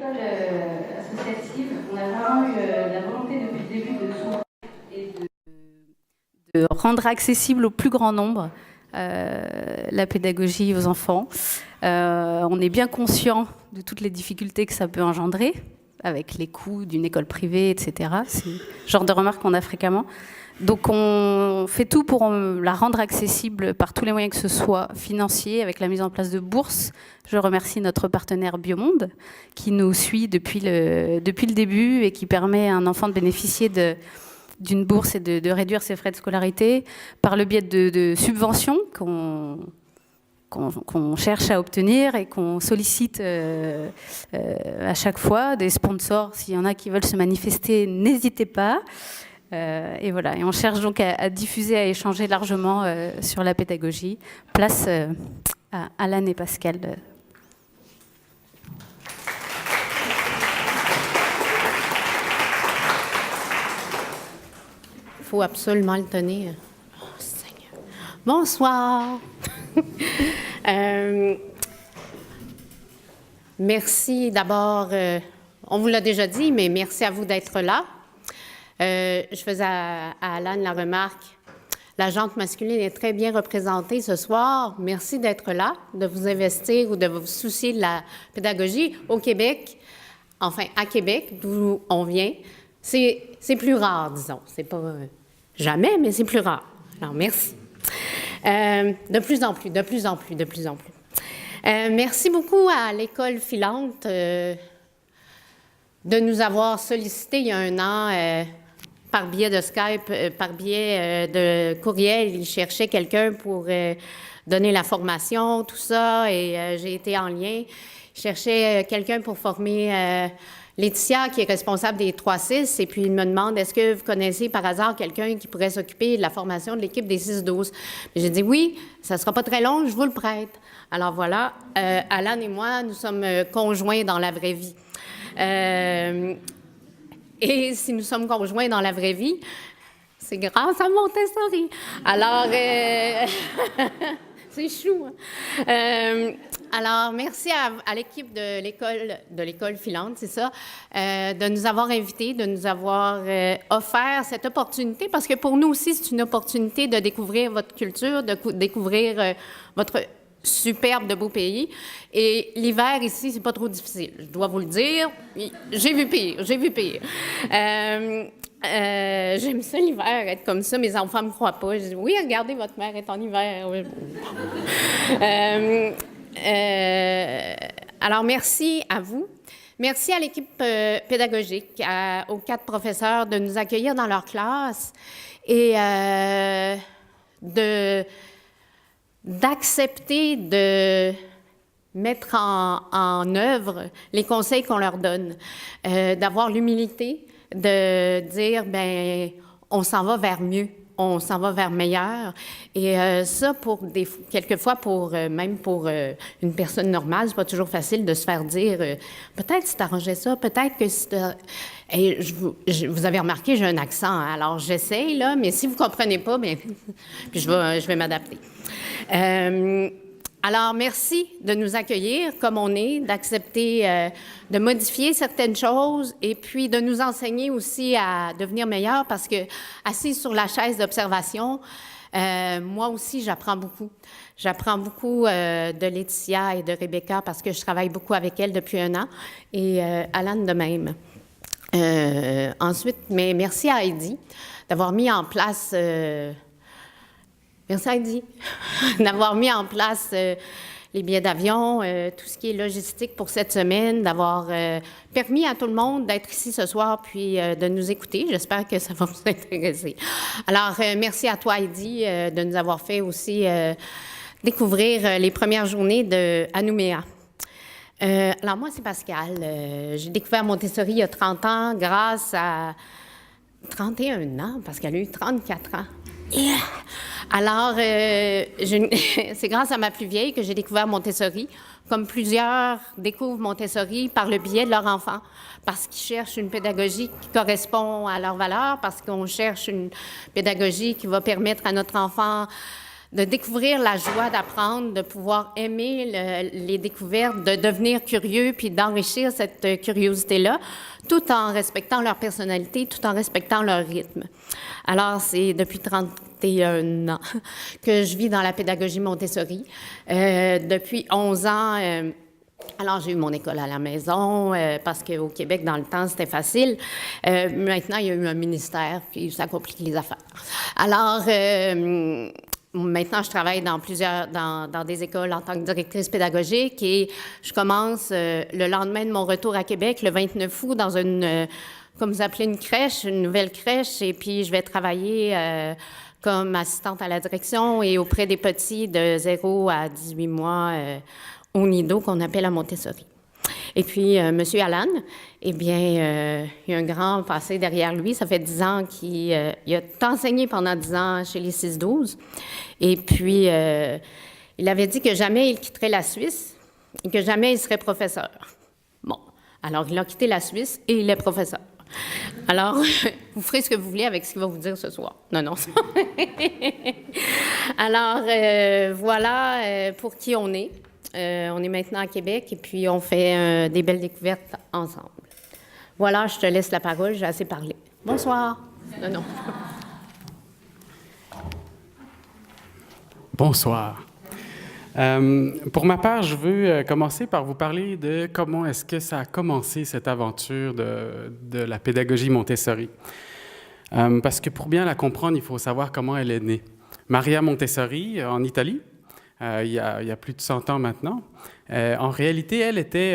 l'école associative, on a vraiment eu la volonté depuis le début de s'ouvrir et de rendre accessible au plus grand nombre la pédagogie aux enfants. On est bien conscient de toutes les difficultés que ça peut engendrer, avec les coûts d'une école privée, etc. C'est le genre de remarques qu'on a fréquemment. Donc on fait tout pour la rendre accessible par tous les moyens que ce soit financiers, avec la mise en place de bourses. Je remercie notre partenaire Biomonde qui nous suit depuis le début et qui permet à un enfant de bénéficier d'une bourse et de réduire ses frais de scolarité par le biais de subventions qu'on cherche à obtenir et qu'on sollicite à chaque fois. Des sponsors, s'il y en a qui veulent se manifester, n'hésitez pas. Et voilà, et on cherche donc à diffuser, à échanger largement sur la pédagogie. Place à Alan et Pascal. Il faut absolument le tenir. Oh, Seigneur. Bonsoir. Merci d'abord, on vous l'a déjà dit, mais merci à vous d'être là. Je faisais à Alan la remarque, la gente masculine est très bien représentée ce soir. Merci d'être là, de vous investir ou de vous soucier de la pédagogie au Québec, enfin à Québec, d'où on vient. C'est plus rare, disons. C'est pas jamais, mais c'est plus rare. Alors, merci. De plus en plus. Merci beaucoup à l'École filante de nous avoir sollicité il y a un an par biais de Skype, par biais de courriel. Ils cherchaient quelqu'un pour donner la formation, tout ça, et j'ai été en lien. Ils cherchaient quelqu'un pour former Laetitia, qui est responsable des 3-6, et puis il me demande, est-ce que vous connaissez par hasard quelqu'un qui pourrait s'occuper de la formation de l'équipe des 6-12? J'ai dit oui, ça ne sera pas très long, je vous le prête. Alors voilà, Alan et moi, nous sommes conjoints dans la vraie vie. Et si nous sommes conjoints dans la vraie vie, c'est grâce à Montessori. Alors, c'est chou. Alors, merci à l'équipe de l'école filante, c'est ça, de nous avoir invités, de nous avoir offert cette opportunité, parce que pour nous aussi, c'est une opportunité de découvrir votre culture, de découvrir votre superbe de beau pays. Et l'hiver ici, c'est pas trop difficile, je dois vous le dire. J'ai vu pire. J'aime ça l'hiver, être comme ça. Mes enfants me croient pas. Je dis, oui, regardez, votre mère est en hiver. Alors, merci à vous. Merci à l'équipe pédagogique, aux 4 professeurs de nous accueillir dans leur classe et d'accepter de mettre en œuvre les conseils qu'on leur donne, d'avoir l'humilité de dire, ben, on s'en va vers mieux, on s'en va vers meilleur. Et ça, quelquefois, même pour une personne normale, c'est pas toujours facile de se faire dire, peut-être si t'arrangeais ça, peut-être que si et vous avez remarqué, j'ai un accent, hein, alors j'essaye, là, mais si vous comprenez pas, bien, puis je vais m'adapter. Alors, merci de nous accueillir comme on est, d'accepter de modifier certaines choses et puis de nous enseigner aussi à devenir meilleurs parce que, assise sur la chaise d'observation, moi aussi, j'apprends beaucoup. J'apprends beaucoup de Laetitia et de Rebecca parce que je travaille beaucoup avec elles depuis un an et Alan de même. Ensuite, mais merci à Heidi d'avoir mis en place... Merci Heidi d'avoir mis en place les billets d'avion, tout ce qui est logistique pour cette semaine, d'avoir permis à tout le monde d'être ici ce soir puis de nous écouter. J'espère que ça va vous intéresser. Alors, merci à toi Heidi de nous avoir fait aussi découvrir les premières journées à Nouméa. Alors moi, c'est Pascal. J'ai découvert Montessori il y a 30 ans grâce à 31 ans, parce qu'elle a eu 34 ans. Yeah. Alors, c'est grâce à ma plus vieille que j'ai découvert Montessori, comme plusieurs découvrent Montessori par le biais de leur enfant, parce qu'ils cherchent une pédagogie qui correspond à leurs valeurs, parce qu'on cherche une pédagogie qui va permettre à notre enfant de découvrir la joie d'apprendre, de pouvoir aimer les découvertes, de devenir curieux, puis d'enrichir cette curiosité-là, tout en respectant leur personnalité, tout en respectant leur rythme. Alors, c'est depuis 31 ans que je vis dans la pédagogie Montessori. Depuis 11 ans, alors j'ai eu mon école à la maison, parce qu'au Québec, dans le temps, c'était facile. Maintenant, il y a eu un ministère, puis ça complique les affaires. Alors, maintenant, je travaille dans des écoles en tant que directrice pédagogique et je commence le lendemain de mon retour à Québec, le 29 août, dans comme vous appelez, une crèche, une nouvelle crèche, et puis je vais travailler comme assistante à la direction et auprès des petits de 0 à 18 mois au nido qu'on appelle à Montessori. Et puis, M. Allan, eh bien, il y a un grand passé derrière lui. Ça fait 10 ans qu'il a enseigné pendant 10 ans chez les 6-12. Et puis, il avait dit que jamais il quitterait la Suisse et que jamais il serait professeur. Bon, alors il a quitté la Suisse et il est professeur. Alors, vous ferez ce que vous voulez avec ce qu'il va vous dire ce soir. Non. Alors, voilà pour qui on est. On est maintenant à Québec et puis on fait des belles découvertes ensemble. Voilà, je te laisse la parole, j'ai assez parlé. Bonsoir. Non. Bonsoir. Pour ma part, je veux commencer par vous parler de comment est-ce que ça a commencé, cette aventure de la pédagogie Montessori. Parce que pour bien la comprendre, il faut savoir comment elle est née. Maria Montessori, en Italie, il y a plus de 100 ans maintenant. En réalité, elle était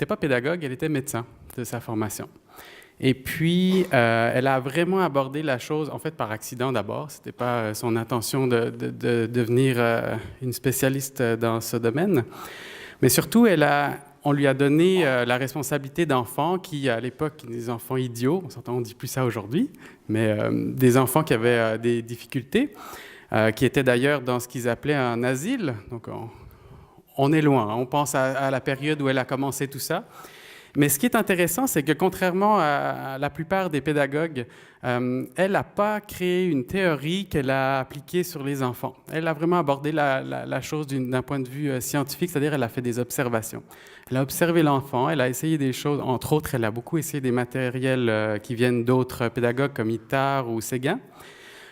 pas pédagogue, elle était médecin de sa formation. Et puis, elle a vraiment abordé la chose, en fait, par accident d'abord. C'était pas son intention de devenir une spécialiste dans ce domaine. Mais surtout, on lui a donné la responsabilité d'enfants qui, à l'époque, des enfants idiots, on s'entend, on dit plus ça aujourd'hui, mais des enfants qui avaient des difficultés, qui étaient d'ailleurs dans ce qu'ils appelaient un asile. Donc, on est loin. On pense à la période où elle a commencé tout ça. Mais ce qui est intéressant, c'est que contrairement à la plupart des pédagogues, elle n'a pas créé une théorie qu'elle a appliquée sur les enfants. Elle a vraiment abordé la chose d'un point de vue scientifique, c'est-à-dire elle a fait des observations. Elle a observé l'enfant, elle a essayé des choses, entre autres, elle a beaucoup essayé des matériels qui viennent d'autres pédagogues comme Itard ou Séguin.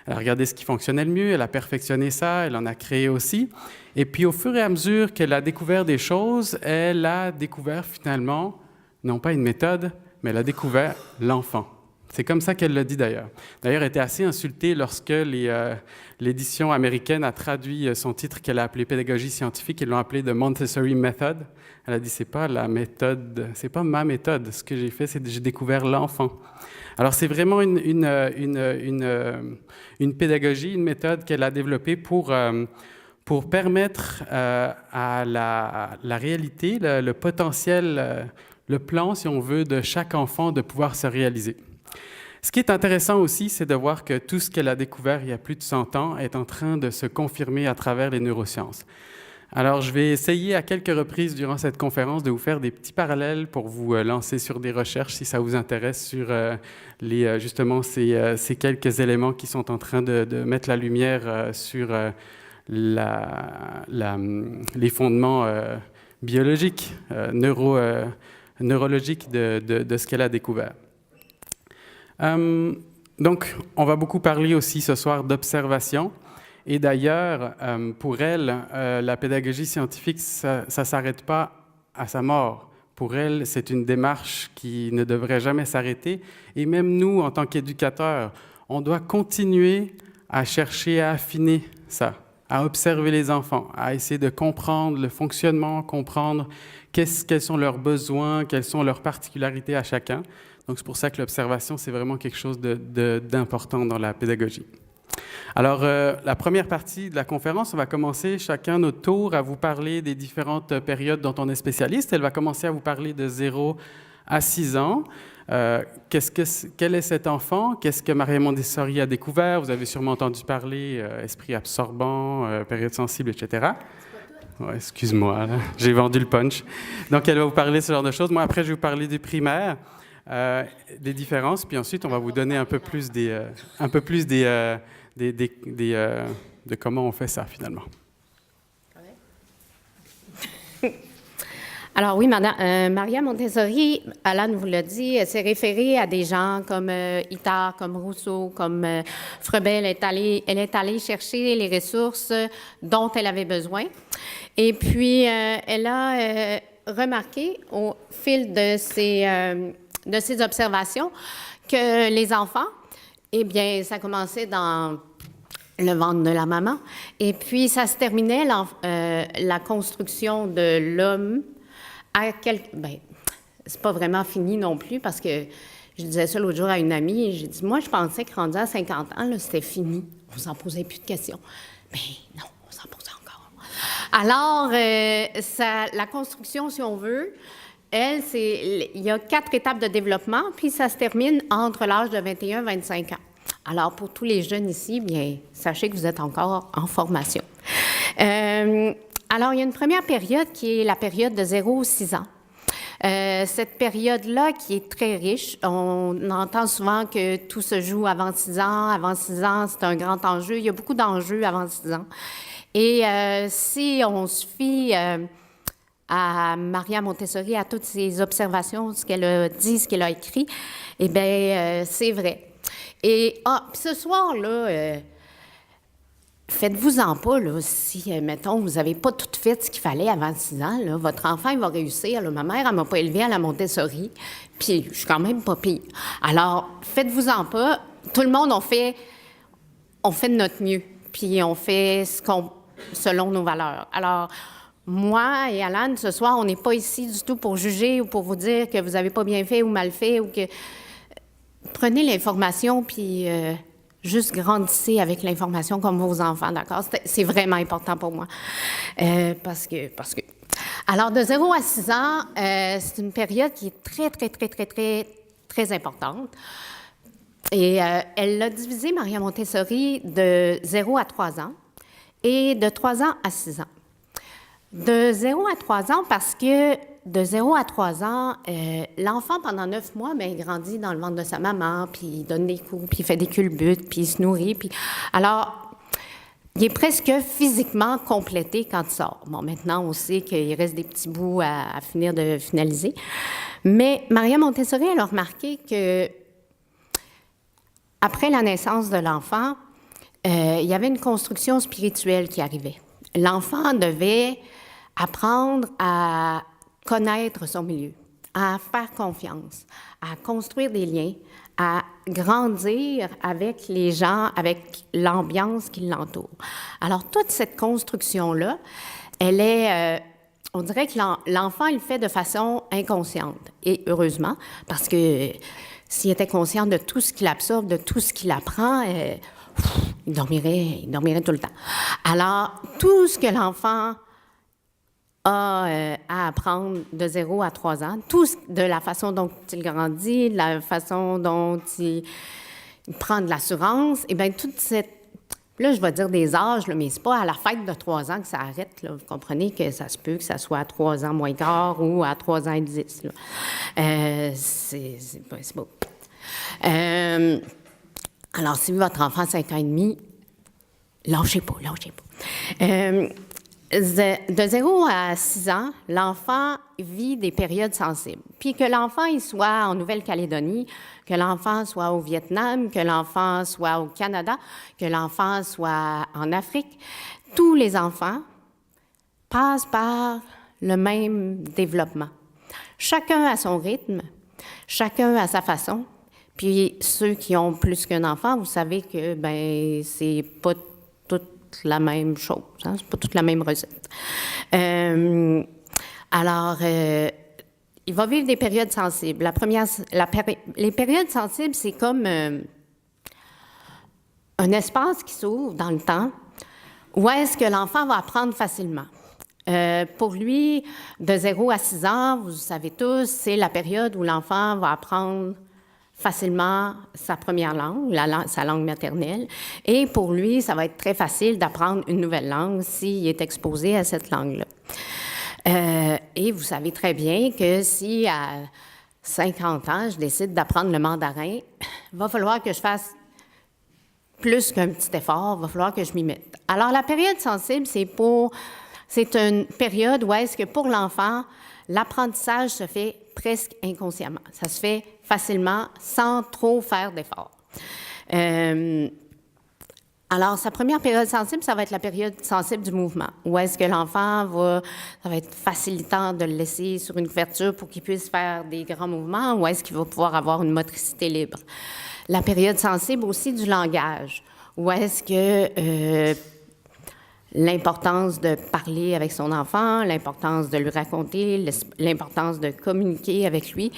Elle a regardé ce qui fonctionnait le mieux, elle a perfectionné ça, elle en a créé aussi. Et puis, au fur et à mesure qu'elle a découvert des choses, elle a découvert finalement, non pas une méthode, mais elle a découvert l'enfant. C'est comme ça qu'elle l'a dit d'ailleurs. D'ailleurs, elle était assez insultée lorsque l'édition américaine a traduit son titre qu'elle a appelé Pédagogie scientifique. Ils l'ont appelé The Montessori Method. Elle a dit, c'est pas la méthode, c'est pas ma méthode. Ce que j'ai fait, c'est que j'ai découvert l'enfant. Alors, c'est vraiment une pédagogie, une méthode qu'elle a développée pour permettre à la réalité, le potentiel, le plan, si on veut, de chaque enfant de pouvoir se réaliser. Ce qui est intéressant aussi, c'est de voir que tout ce qu'elle a découvert il y a plus de 100 ans est en train de se confirmer à travers les neurosciences. Alors, je vais essayer à quelques reprises durant cette conférence de vous faire des petits parallèles pour vous lancer sur des recherches si ça vous intéresse sur justement ces quelques éléments qui sont en train de mettre la lumière sur les fondements biologiques, neurologique de ce qu'elle a découvert. Donc, on va beaucoup parler aussi ce soir d'observation. Et d'ailleurs, pour elle, la pédagogie scientifique, ça ne s'arrête pas à sa mort. Pour elle, c'est une démarche qui ne devrait jamais s'arrêter. Et même nous, en tant qu'éducateurs, on doit continuer à chercher à affiner ça, à observer les enfants, à essayer de comprendre le fonctionnement, comprendre quels sont leurs besoins, quelles sont leurs particularités à chacun. Donc, c'est pour ça que l'observation, c'est vraiment quelque chose d'important dans la pédagogie. Alors, la première partie de la conférence, on va commencer chacun notre tour à vous parler des différentes périodes dont on est spécialiste. Elle va commencer à vous parler de 0 à 6 ans. Quel est cet enfant? Qu'est-ce que Maria Montessori a découvert? Vous avez sûrement entendu parler esprit absorbant, période sensible, etc. Ouais, excuse-moi, là, j'ai vendu le punch. Donc, elle va vous parler de ce genre de choses. Moi, après, je vais vous parler du primaire, des différences, puis ensuite, on va vous donner un peu plus des de comment on fait ça finalement. Alors oui, Maria Montessori, Alan vous l'a dit, elle s'est référée à des gens comme Itard, comme Rousseau, comme Froebel. Elle est allée chercher les ressources dont elle avait besoin. Et puis, elle a remarqué au fil de ses observations que les enfants, eh bien, ça commençait dans le ventre de la maman. Et puis, ça se terminait, la construction de l'homme. C'est pas vraiment fini non plus parce que je disais ça l'autre jour à une amie. J'ai dit, moi, je pensais que rendu à 50 ans, là, c'était fini. On s'en posait plus de questions. Mais non, on s'en posait encore. Alors, la construction, si on veut, il y a 4 étapes de développement, puis ça se termine entre l'âge de 21 et 25 ans. Alors, pour tous les jeunes ici, bien, sachez que vous êtes encore en formation. Alors, il y a une première période qui est la période de 0 aux 6 ans. Cette période-là qui est très riche, on entend souvent que tout se joue avant 6 ans. Avant 6 ans, c'est un grand enjeu. Il y a beaucoup d'enjeux avant 6 ans. Et si on se fie à Maria Montessori, à toutes ses observations, ce qu'elle a dit, ce qu'elle a écrit, eh bien, c'est vrai. Et ce soir-là, faites-vous-en pas, là, si, mettons, vous n'avez pas tout fait ce qu'il fallait avant 6 ans, là, votre enfant, il va réussir. Là. Ma mère, elle ne m'a pas élevée à la Montessori, puis je suis quand même pas pire. Alors, faites-vous-en pas. Tout le monde, on fait de notre mieux, puis on fait selon nos valeurs. Alors, moi et Alan, ce soir, on n'est pas ici du tout pour juger ou pour vous dire que vous n'avez pas bien fait ou mal fait, ou que... Prenez l'information, puis... juste grandissez avec l'information comme vos enfants, d'accord? C'est vraiment important pour moi. Parce que... Alors, de 0 à 6 ans, c'est une période qui est très, très, très, très, très, très importante. Et elle l'a divisé, Maria Montessori, de 0 à 3 ans et de 3 ans à 6 ans. De 0 à 3 ans, parce que de 0 à 3 ans, l'enfant, pendant 9 mois, bien, il grandit dans le ventre de sa maman, puis il donne des coups, puis il fait des culbutes, puis il se nourrit. Puis... Alors, il est presque physiquement complété quand il sort. Bon, maintenant, on sait qu'il reste des petits bouts à finir de finaliser. Mais Maria Montessori, elle a remarqué que après la naissance de l'enfant, il y avait une construction spirituelle qui arrivait. L'enfant devait apprendre à connaître son milieu, à faire confiance, à construire des liens, à grandir avec les gens, avec l'ambiance qui l'entoure. Alors, toute cette construction-là, elle est... on dirait que l'enfant, il le fait de façon inconsciente. Et heureusement, parce que s'il était conscient de tout ce qu'il absorbe, de tout ce qu'il apprend... il dormirait tout le temps. Alors, tout ce que l'enfant a à apprendre de 0 à 3 ans, de la façon dont il grandit, de la façon dont il prend de l'assurance, et bien toute cette... Là, je vais dire des âges, là, mais c'est pas à la fête de 3 ans que ça arrête. Là. Vous comprenez que ça se peut que ça soit à 3 ans moins quart ou à 3 ans et 10. Là. C'est beau. Alors, si votre enfant a 5 ans et demi, lâchez pas. De 0 à 6 ans, l'enfant vit des périodes sensibles. Puis que l'enfant il soit en Nouvelle-Calédonie, que l'enfant soit au Vietnam, que l'enfant soit au Canada, que l'enfant soit en Afrique, tous les enfants passent par le même développement. Chacun à son rythme, chacun à sa façon. Puis ceux qui ont plus qu'un enfant, vous savez que ben c'est pas toute la même chose, hein? C'est pas toute la même recette. Alors, il va vivre des périodes sensibles. Les périodes sensibles, c'est comme un espace qui s'ouvre dans le temps où est-ce que l'enfant va apprendre facilement. Pour lui, de 0 à 6 ans, vous savez tous, c'est la période où l'enfant va apprendre facilement sa première langue, sa langue maternelle. Et pour lui, ça va être très facile d'apprendre une nouvelle langue s'il est exposé à cette langue-là. Et vous savez très bien que si à 50 ans, je décide d'apprendre le mandarin, il va falloir que je fasse plus qu'un petit effort, il va falloir que je m'y mette. Alors, la période sensible, c'est une période où est-ce que pour l'enfant, l'apprentissage se fait presque inconsciemment. Ça se fait facilement, sans trop faire d'efforts. Alors, sa première période sensible, ça va être la période sensible du mouvement, où est-ce que l'enfant ça va être facilitant de le laisser sur une couverture pour qu'il puisse faire des grands mouvements, ou est-ce qu'il va pouvoir avoir une motricité libre. La période sensible aussi du langage, où est-ce que l'importance de parler avec son enfant, l'importance de lui raconter, l'importance de communiquer avec lui,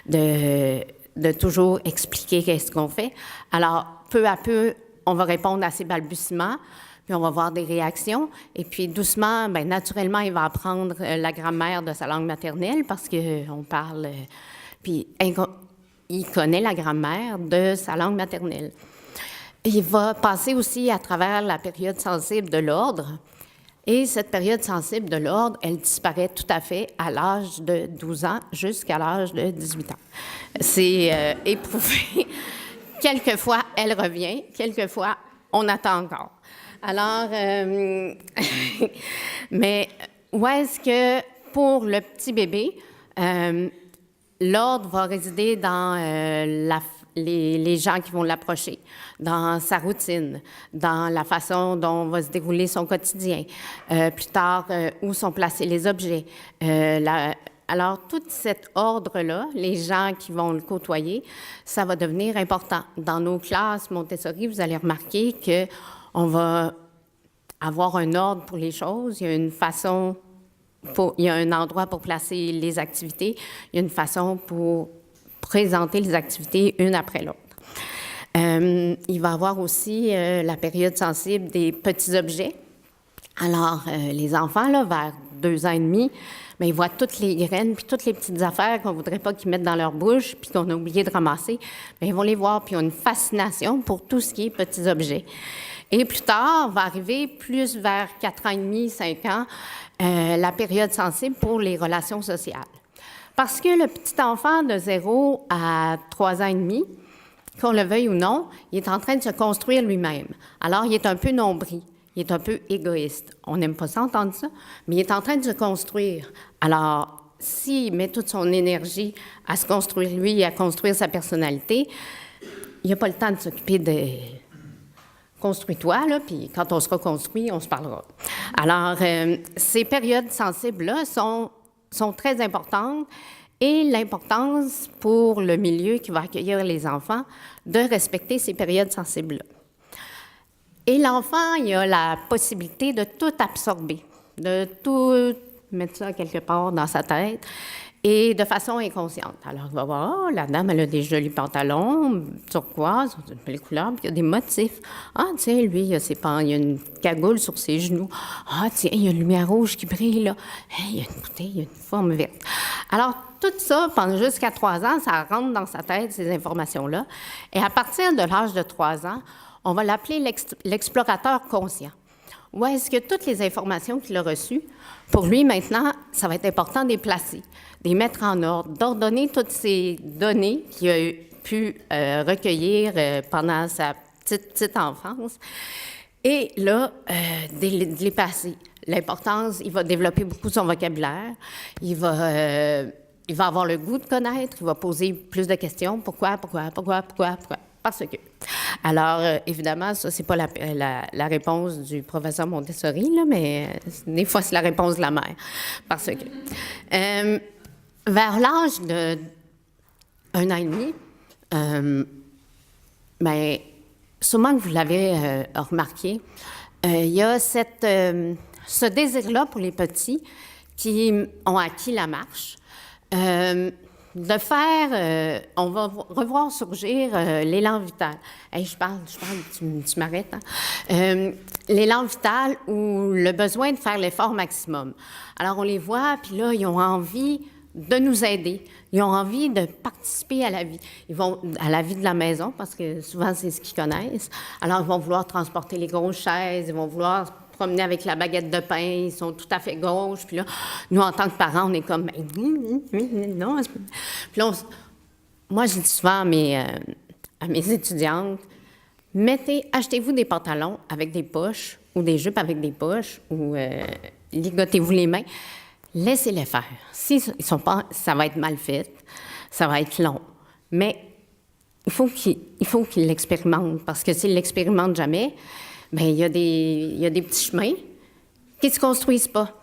de toujours expliquer qu'est-ce qu'on fait. Alors, peu à peu, on va répondre à ses balbutiements, puis on va voir des réactions. Et puis, doucement, bien, naturellement, il va apprendre la grammaire de sa langue maternelle parce qu'on parle... puis, il connaît la grammaire de sa langue maternelle. Il va passer aussi à travers la période sensible de l'ordre. Et cette période sensible de l'ordre, elle disparaît tout à fait à l'âge de 12 ans jusqu'à l'âge de 18 ans. C'est éprouvé. Quelquefois, elle revient. Quelquefois, on attend encore. Alors, mais où est-ce que pour le petit bébé, l'ordre va résider dans les gens qui vont l'approcher, dans sa routine, dans la façon dont va se dérouler son quotidien, plus tard, où sont placés les objets. Alors, tout cet ordre-là, les gens qui vont le côtoyer, ça va devenir important. Dans nos classes Montessori, vous allez remarquer qu'on va avoir un ordre pour les choses, il y a une façon... il y a un endroit pour placer les activités, il y a une façon pour présenter les activités une après l'autre. Il va y avoir aussi la période sensible des petits objets. Alors, les enfants, là, vers 2 ans et demi, bien, ils voient toutes les graines puis toutes les petites affaires qu'on ne voudrait pas qu'ils mettent dans leur bouche puis qu'on a oublié de ramasser. Bien, ils vont les voir puis ils ont une fascination pour tout ce qui est petits objets. Et plus tard, va arriver plus vers 4 ans et demi, 5 ans, la période sensible pour les relations sociales. Parce que le petit enfant de 0 à 3 ans et demi, qu'on le veuille ou non, il est en train de se construire lui-même. Alors, il est un peu nombril, il est un peu égoïste. On n'aime pas ça, entendre ça, mais il est en train de se construire. Alors, s'il met toute son énergie à se construire lui et à construire sa personnalité, il n'a pas le temps de s'occuper de... Construis-toi, là, puis quand on sera construit, on se parlera. Alors, ces périodes sensibles-là sont très importantes et l'importance pour le milieu qui va accueillir les enfants de respecter ces périodes sensibles-là. Et l'enfant, il a la possibilité de tout absorber, de tout mettre ça quelque part dans sa tête et de façon inconsciente. Alors, il va voir, oh, la dame, elle a des jolis pantalons turquoise, une belle couleur, puis il y a des motifs. Ah, tiens, lui, il a une cagoule sur ses genoux. Ah, tiens, il y a une lumière rouge qui brille, là. Hey, il y a une bouteille, il y a une forme verte. Alors, tout ça, pendant jusqu'à 3 ans, ça rentre dans sa tête, ces informations-là. Et à partir de l'âge de 3 ans, on va l'appeler l'explorateur conscient. Où est-ce que toutes les informations qu'il a reçues, pour lui, maintenant, ça va être important de les placer, de les mettre en ordre, d'ordonner toutes ces données qu'il a pu recueillir pendant sa petite enfance, et là, de les passer. L'importance, il va développer beaucoup son vocabulaire, il va avoir le goût de connaître, il va poser plus de questions. Pourquoi? Parce que. Alors, évidemment, ça, c'est pas la réponse du professeur Montessori, là, mais des fois, c'est la réponse de la mère. Parce que, vers l'âge de 1 an et demi, bien, sûrement que vous l'avez remarqué, il y a ce désir-là pour les petits qui ont acquis la marche, de faire, on va revoir surgir l'élan vital. Hey, je parle, tu m'arrêtes. Hein? L'élan vital ou le besoin de faire l'effort maximum. Alors, on les voit, puis là, ils ont envie de nous aider. Ils ont envie de participer à la vie. Ils vont à la vie de la maison, parce que souvent, c'est ce qu'ils connaissent. Alors, ils vont vouloir transporter les grosses chaises, ils vont vouloir promener avec la baguette de pain, ils sont tout à fait gauches. Puis là, nous, en tant que parents, on est comme, non. Puis là, moi, je dis souvent à mes étudiantes, Achetez-vous des pantalons avec des poches ou des jupes avec des poches ou ligotez-vous les mains. Laissez-les faire. Si ils sont pas, ça va être mal fait, ça va être long. Mais il faut qu'ils l'expérimentent parce que s'ils ne l'expérimentent jamais, bien, il y a des petits chemins qui ne se construisent pas.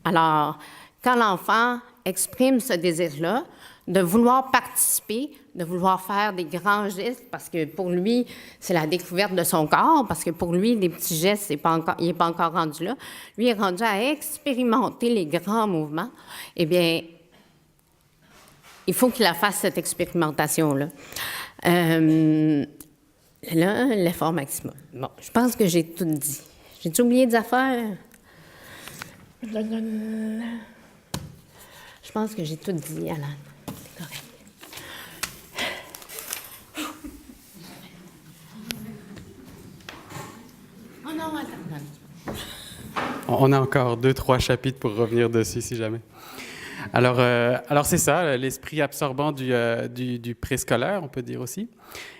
Alors, quand l'enfant exprime ce désir-là, de vouloir participer, de vouloir faire des grands gestes, parce que pour lui, c'est la découverte de son corps, parce que pour lui, des petits gestes, il n'est pas encore rendu là. Lui est rendu à expérimenter les grands mouvements. Eh bien, il faut qu'il fasse cette expérimentation-là. Là, l'effort maximum. Bon, je pense que j'ai tout dit. J'ai-tu oublié des affaires? Je pense que j'ai tout dit, Alan. C'est correct. Oh non, attends. On a encore 2-3 chapitres pour revenir dessus, si jamais. Alors c'est ça, l'esprit absorbant du préscolaire, on peut dire aussi.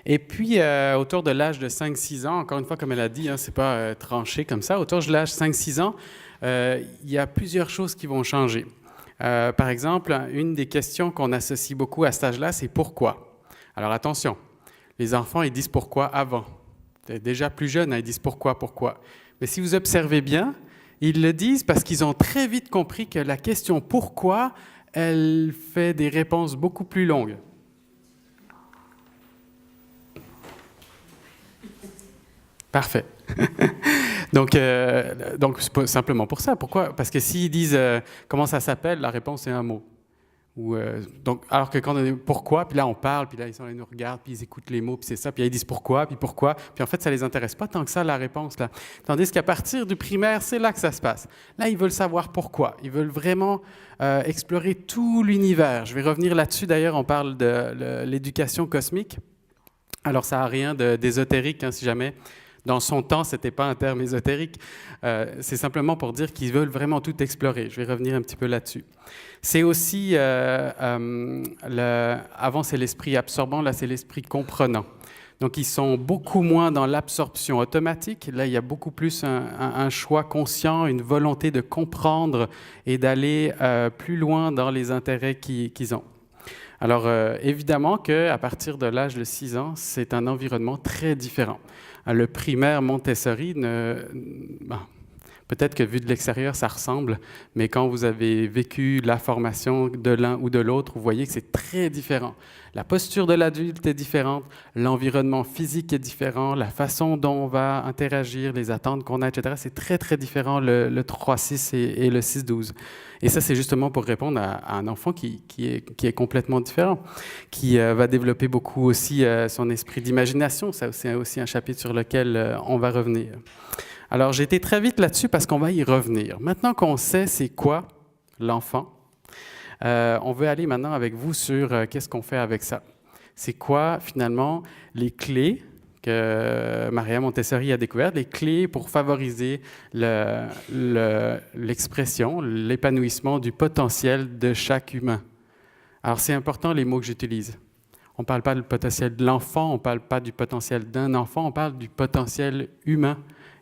Et puis, autour de l'âge de 5-6 ans, encore une fois, comme elle a dit, hein, c'est pas tranché comme ça, autour de l'âge 5-6 ans, il y a plusieurs choses qui vont changer. Par exemple, une des questions qu'on associe beaucoup à cet âge-là, c'est pourquoi. Alors attention, les enfants, ils disent pourquoi avant. Déjà plus jeunes, ils disent pourquoi. Mais si vous observez bien, ils le disent parce qu'ils ont très vite compris que la question pourquoi, elle fait des réponses beaucoup plus longues. Parfait. Donc c'est simplement pour ça. Pourquoi? Parce que s'ils disent comment ça s'appelle, la réponse est un mot. Alors que quand on dit pourquoi, puis là on parle, puis là ils nous regardent, puis ils écoutent les mots, puis c'est ça, puis là, ils disent pourquoi, puis en fait ça les intéresse pas tant que ça la réponse là. Tandis qu'à partir du primaire, c'est là que ça se passe. Là ils veulent savoir pourquoi, ils veulent vraiment explorer tout l'univers. Je vais revenir là-dessus d'ailleurs, on parle de l'éducation cosmique. Alors ça n'a rien d'ésotérique, hein, si jamais. Dans son temps, ce n'était pas un terme ésotérique. C'est simplement pour dire qu'ils veulent vraiment tout explorer. Je vais revenir un petit peu là-dessus. C'est aussi, avant c'est l'esprit absorbant, là c'est l'esprit comprenant. Donc ils sont beaucoup moins dans l'absorption automatique. Là, il y a beaucoup plus un choix conscient, une volonté de comprendre et d'aller plus loin dans les intérêts qu'ils ont. Alors, évidemment qu'à partir de l'âge de 6 ans, c'est un environnement très différent. Le primaire Montessori, peut-être que vu de l'extérieur, ça ressemble, mais quand vous avez vécu la formation de l'un ou de l'autre, vous voyez que c'est très différent. La posture de l'adulte est différente, l'environnement physique est différent, la façon dont on va interagir, les attentes qu'on a, etc., c'est très, très différent le 3-6 et le 6-12. Et ça, c'est justement pour répondre à un enfant qui est complètement différent, qui va développer beaucoup aussi son esprit d'imagination. Ça, c'est aussi un chapitre sur lequel on va revenir. Alors, j'ai été très vite là-dessus parce qu'on va y revenir. Maintenant qu'on sait c'est quoi l'enfant, on veut aller maintenant avec vous sur qu'est-ce qu'on fait avec ça. C'est quoi, finalement, les clés que Maria Montessori a découvertes, les clés pour favoriser l'expression, l'épanouissement du potentiel de chaque humain. Alors, c'est important les mots que j'utilise. On ne parle pas du potentiel de l'enfant, on ne parle pas du potentiel d'un enfant, on parle du potentiel humain.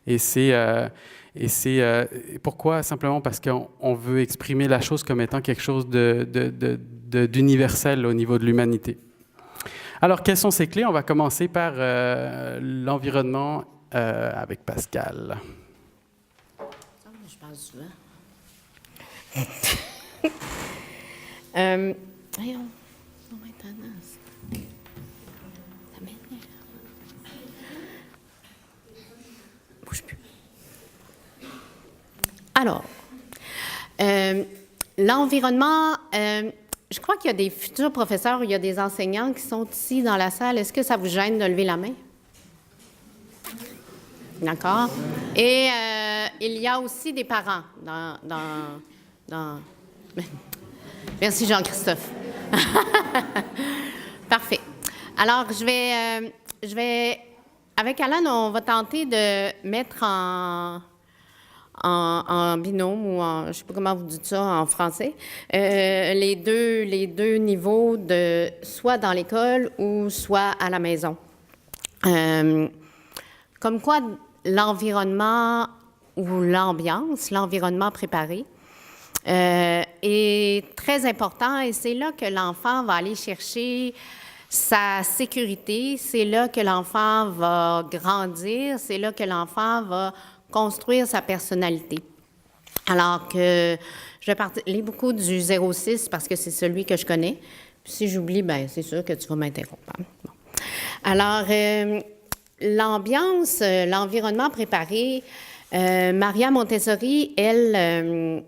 Et c'est pourquoi? Simplement parce qu'on veut exprimer la chose comme étant quelque chose d'universel au niveau de l'humanité. Alors, quelles sont ces clés? On va commencer par l'environnement avec Pascal. Je parle souvent. Voyons, on va être tendance. Ça m'énerve. Bouge plus. Alors, l'environnement, je crois qu'il y a des futurs professeurs ou il y a des enseignants qui sont ici dans la salle. Est-ce que ça vous gêne de lever la main? D'accord. Et il y a aussi des parents dans... Merci Jean-Christophe. Parfait. Alors, je vais... Avec Alan, on va tenter de mettre en binôme ou je ne sais pas comment vous dites ça en français, les deux niveaux, soit dans l'école ou soit à la maison. Comme quoi, l'environnement ou l'environnement préparé, est très important et c'est là que l'enfant va aller chercher sa sécurité, c'est là que l'enfant va grandir, c'est là que l'enfant va construire sa personnalité. Alors que je vais parler beaucoup du 0-6 parce que c'est celui que je connais. Puis si j'oublie, bien, c'est sûr que tu vas m'interrompre. Bon. Alors, l'environnement préparé, Maria Montessori, elle,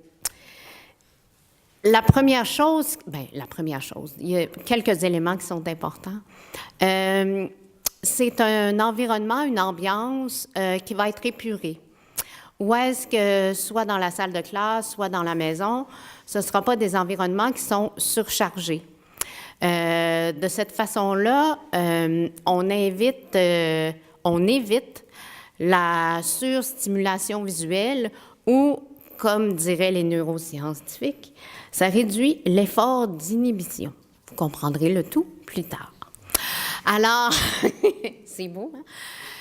la première chose, il y a quelques éléments qui sont importants. C'est un environnement, une ambiance qui va être épurée. Ou est-ce que, soit dans la salle de classe, soit dans la maison, ce ne sera pas des environnements qui sont surchargés. De cette façon-là, on évite la surstimulation visuelle ou, comme diraient les neuroscientifiques, ça réduit l'effort d'inhibition. Vous comprendrez le tout plus tard. Alors, c'est beau, hein?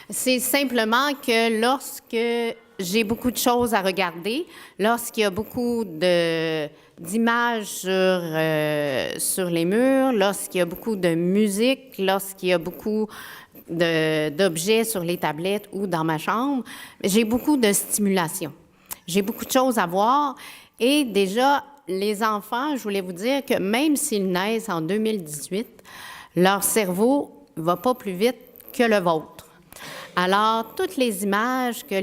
C'est simplement que lorsque j'ai beaucoup de choses à regarder, lorsqu'il y a beaucoup d'images sur les murs, lorsqu'il y a beaucoup de musique, lorsqu'il y a beaucoup d'objets sur les tablettes ou dans ma chambre, j'ai beaucoup de stimulation. J'ai beaucoup de choses à voir et déjà, les enfants, je voulais vous dire que même s'ils naissent en 2018, leur cerveau ne va pas plus vite que le vôtre. Alors, toutes les images que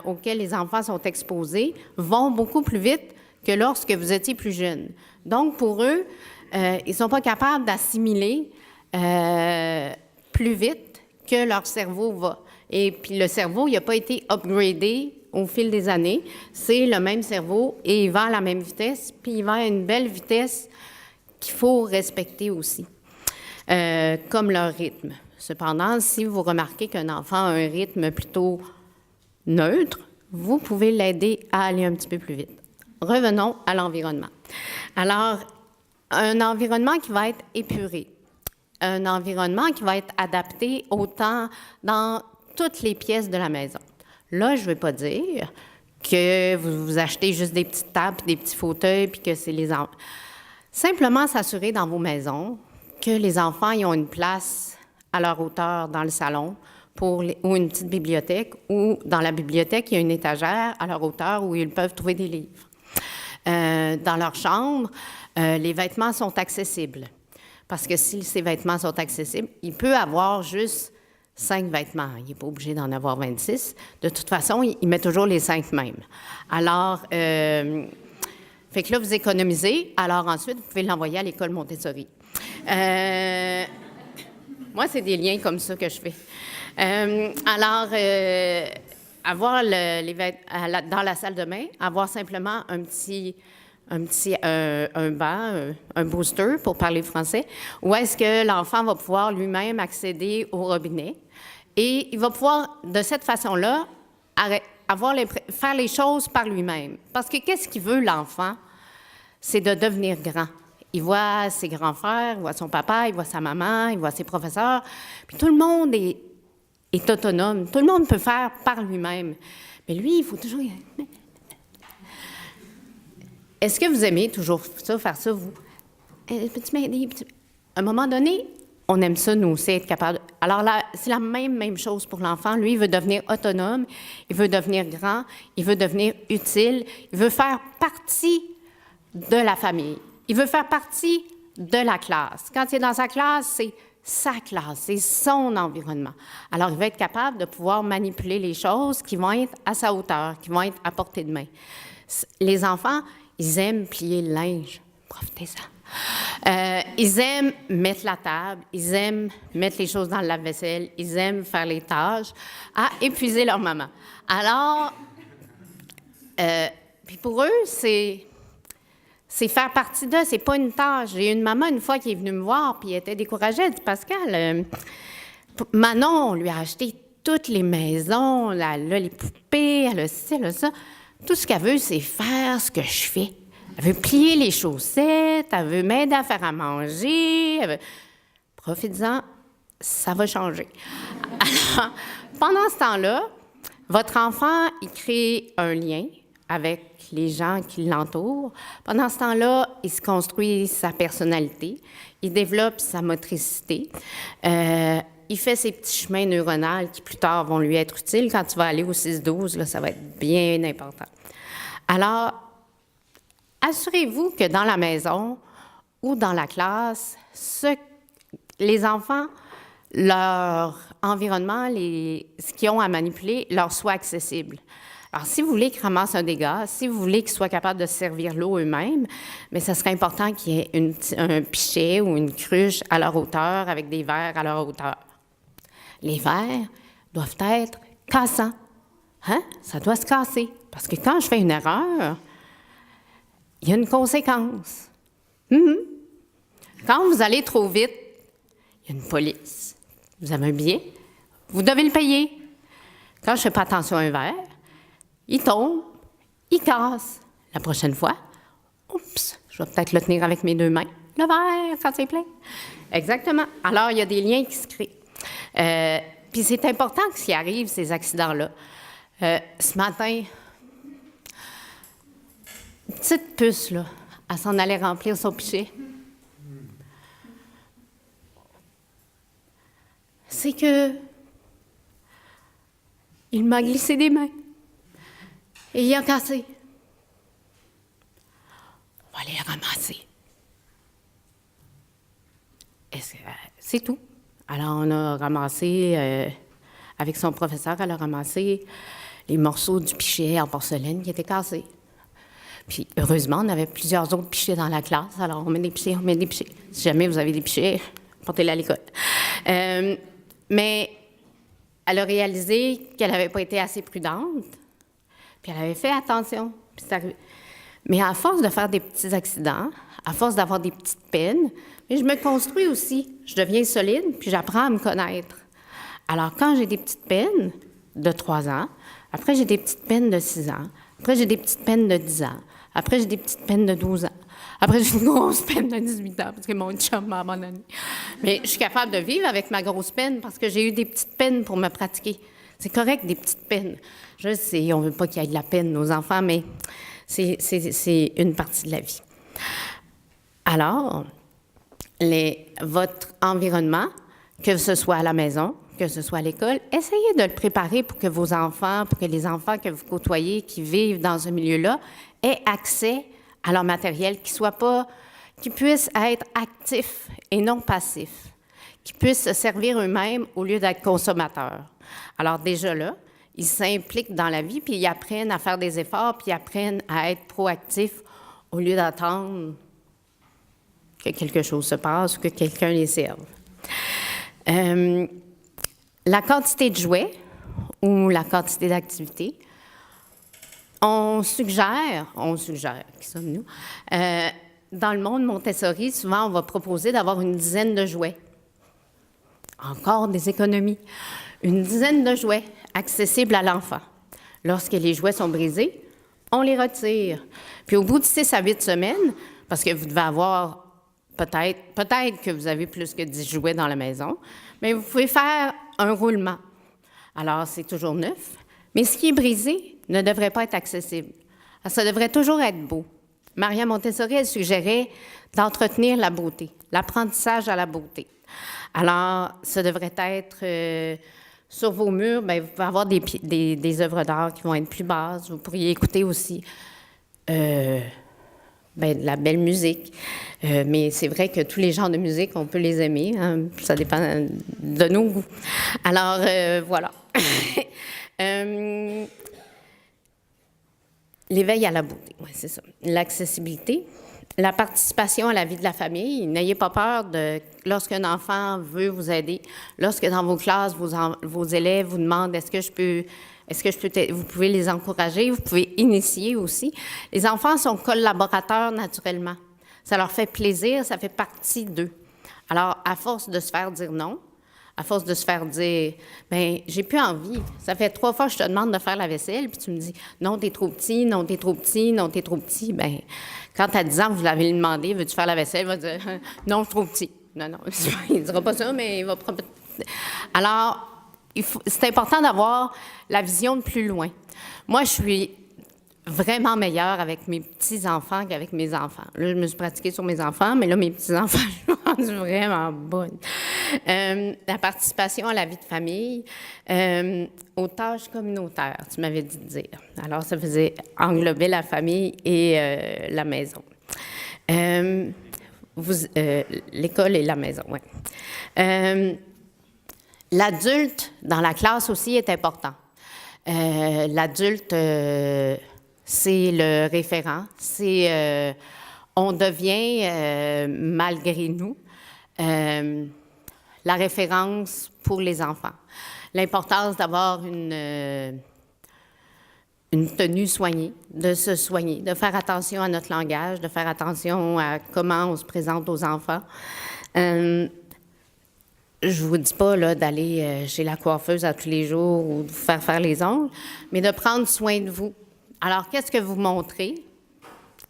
auxquelles les enfants sont exposés vont beaucoup plus vite que lorsque vous étiez plus jeune. Donc, pour eux, ils ne sont pas capables d'assimiler plus vite que leur cerveau va. Et puis, le cerveau, il n'a pas été upgradé au fil des années. C'est le même cerveau et il va à la même vitesse, puis il va à une belle vitesse qu'il faut respecter aussi, comme leur rythme. Cependant, si vous remarquez qu'un enfant a un rythme plutôt neutre, vous pouvez l'aider à aller un petit peu plus vite. Revenons à l'environnement. Alors, un environnement qui va être épuré, un environnement qui va être adapté autant dans toutes les pièces de la maison. Là, je ne vais pas dire que vous achetez juste des petites tables, des petits fauteuils, puis que c'est les enfants. Simplement s'assurer dans vos maisons que les enfants ils ont une place à leur hauteur dans le salon ou une petite bibliothèque, ou dans la bibliothèque, il y a une étagère à leur hauteur où ils peuvent trouver des livres. Dans leur chambre, les vêtements sont accessibles. Parce que si ces vêtements sont accessibles, il peut avoir juste 5 vêtements. Il n'est pas obligé d'en avoir 26. De toute façon, il met toujours les 5 mêmes. Alors, fait que là, vous économisez. Alors ensuite, vous pouvez l'envoyer à l'école Montessori. Moi, c'est des liens comme ça que je fais. Alors, avoir dans la salle de bain, avoir simplement un banc, un booster pour parler français, où est-ce que l'enfant va pouvoir lui-même accéder au robinet. Et il va pouvoir, de cette façon-là, faire les choses par lui-même. Parce que qu'est-ce qu'il veut, l'enfant? C'est de devenir grand. Il voit ses grands frères, il voit son papa, il voit sa maman, il voit ses professeurs. Puis tout le monde est autonome. Tout le monde peut faire par lui-même. Mais lui, il faut toujours... Est-ce que vous aimez toujours ça, faire ça, vous? Peux-tu m'aider? À un moment donné, on aime ça, nous aussi, être capable. Alors là, c'est la même chose pour l'enfant. Lui, il veut devenir autonome, il veut devenir grand, il veut devenir utile, il veut faire partie de la famille. Il veut faire partie de la classe. Quand il est dans sa classe, c'est sa classe, c'est son environnement. Alors, il va être capable de pouvoir manipuler les choses qui vont être à sa hauteur, qui vont être à portée de main. Les enfants, ils aiment plier le linge. Profitez-en. Ils aiment mettre la table, ils aiment mettre les choses dans le lave-vaisselle, ils aiment faire les tâches, à épuiser leur maman. Alors, puis pour eux, c'est faire partie d'eux, c'est pas une tâche. J'ai une maman, une fois, qui est venue me voir, puis elle était découragée. Elle dit, Pascal, Manon, on lui a acheté toutes les maisons, elle a les poupées, elle a ci, elle a ça. Tout ce qu'elle veut, c'est faire ce que je fais. Elle veut plier les chaussettes, elle veut m'aider à faire à manger. Profites-en, ça va changer. Alors, pendant ce temps-là, votre enfant, il crée un lien avec les gens qui l'entourent. Pendant ce temps-là, il se construit sa personnalité, il développe sa motricité, il fait ses petits chemins neuronaux qui, plus tard, vont lui être utiles. Quand tu vas aller au 6-12, là, ça va être bien important. Alors, assurez-vous que dans la maison ou dans la classe, les enfants, leur environnement, ce qu'ils ont à manipuler, leur soit accessible. Alors, si vous voulez qu'ils ramassent un dégât, si vous voulez qu'ils soient capables de se servir l'eau eux-mêmes, mais ça serait important qu'il y ait un pichet ou une cruche à leur hauteur avec des verres à leur hauteur. Les verres doivent être cassants. Hein? Ça doit se casser. Parce que quand je fais une erreur, il y a une conséquence. Quand vous allez trop vite, il y a une police. Vous avez un billet, vous devez le payer. Quand je ne fais pas attention à un verre, il tombe, il casse. La prochaine fois, oups, je vais peut-être le tenir avec mes 2 mains. Le verre, quand c'est plein. Exactement. Alors, il y a des liens qui se créent. Puis c'est important que s'il arrive ces accidents-là. Ce matin, une petite puce, là, elle s'en allait remplir son pichet. C'est que il m'a glissé des mains et il a cassé. On va aller le ramasser. C'est tout. Alors, on a ramassé, avec son professeur, elle a ramassé les morceaux du pichet en porcelaine qui étaient cassés. Puis, heureusement, on avait plusieurs autres pichets dans la classe. Alors, on met des pichets, on met des pichets. Si jamais vous avez des pichets, portez-les à l'école. Mais elle a réalisé qu'elle n'avait pas été assez prudente, puis elle avait fait attention. Puis c'est arrivé. Mais à force de faire des petits accidents, à force d'avoir des petites peines, mais je me construis aussi. Je deviens solide, puis j'apprends à me connaître. Alors, quand j'ai des petites peines de 3 ans, après j'ai des petites peines de 6 ans, après j'ai des petites peines de 10 ans, après j'ai des petites peines de 12 ans, après j'ai une grosse peine de 18 ans, parce que mon chum m'a abandonné. Mais je suis capable de vivre avec ma grosse peine parce que j'ai eu des petites peines pour me pratiquer. C'est correct, des petites peines. Je sais, on ne veut pas qu'il y ait de la peine, nos enfants, mais c'est une partie de la vie. Alors, votre environnement, que ce soit à la maison, que ce soit à l'école, essayez de le préparer pour que vos enfants, pour que les enfants que vous côtoyez, qui vivent dans ce milieu-là, aient accès à leur matériel, qu'ils puissent être actifs et non passifs, qu'ils puissent se servir eux-mêmes au lieu d'être consommateurs. Alors déjà là, ils s'impliquent dans la vie, puis ils apprennent à faire des efforts, puis ils apprennent à être proactifs au lieu d'attendre que quelque chose se passe ou que quelqu'un les serve. La quantité de jouets ou la quantité d'activités, on suggère, qui sommes-nous, dans le monde Montessori, souvent on va proposer d'avoir une dizaine de jouets. Encore des économies. Une dizaine de jouets accessibles à l'enfant. Lorsque les jouets sont brisés, on les retire. Puis au bout de 6 à 8 semaines, parce que vous devez avoir peut-être que vous avez plus que 10 jouets dans la maison, mais vous pouvez faire un roulement. Alors, c'est toujours neuf, mais ce qui est brisé ne devrait pas être accessible. Alors, ça devrait toujours être beau. Maria Montessori, elle suggérait d'entretenir la beauté, l'apprentissage à la beauté. Alors, ça devrait être sur vos murs, bien, vous pouvez avoir des œuvres d'art qui vont être plus basses. Vous pourriez écouter aussi de la belle musique. Mais c'est vrai que tous les genres de musique, on peut les aimer. Hein, ça dépend de nos goûts. Alors, voilà. L'éveil à la beauté, oui, c'est ça. L'accessibilité, la participation à la vie de la famille. N'ayez pas peur lorsqu'un enfant veut vous aider, lorsque dans vos classes, vos élèves vous demandent vous pouvez les encourager, vous pouvez initier aussi. Les enfants sont collaborateurs naturellement. Ça leur fait plaisir, ça fait partie d'eux. Alors, à force de se faire dire non, à force de se faire dire, bien, j'ai plus envie. Ça fait 3 fois que je te demande de faire la vaisselle, puis tu me dis, non, t'es trop petit, non, t'es trop petit, non, t'es trop petit. Bien, quand à 10 ans, vous l'avez demandé, veux-tu faire la vaisselle? Il va dire, non, je suis trop petit. Non, il ne dira pas ça, mais il va... Alors, c'est important d'avoir la vision de plus loin. Moi, je suis vraiment meilleure avec mes petits-enfants qu'avec mes enfants. Là, je me suis pratiquée sur mes enfants, mais là, mes petits-enfants, je suis rendue vraiment bonne. La participation à la vie de famille, aux tâches communautaires, tu m'avais dit de dire. Alors, ça faisait englober la famille et la maison. L'école et la maison, oui. L'adulte dans la classe aussi est important. L'adulte, c'est le référent. On devient, malgré nous, la référence pour les enfants. L'importance d'avoir une tenue soignée, de se soigner, de faire attention à notre langage, de faire attention à comment on se présente aux enfants. Je vous dis pas là, d'aller chez la coiffeuse à tous les jours ou de vous faire les ongles, mais de prendre soin de vous. Alors, qu'est-ce que vous montrez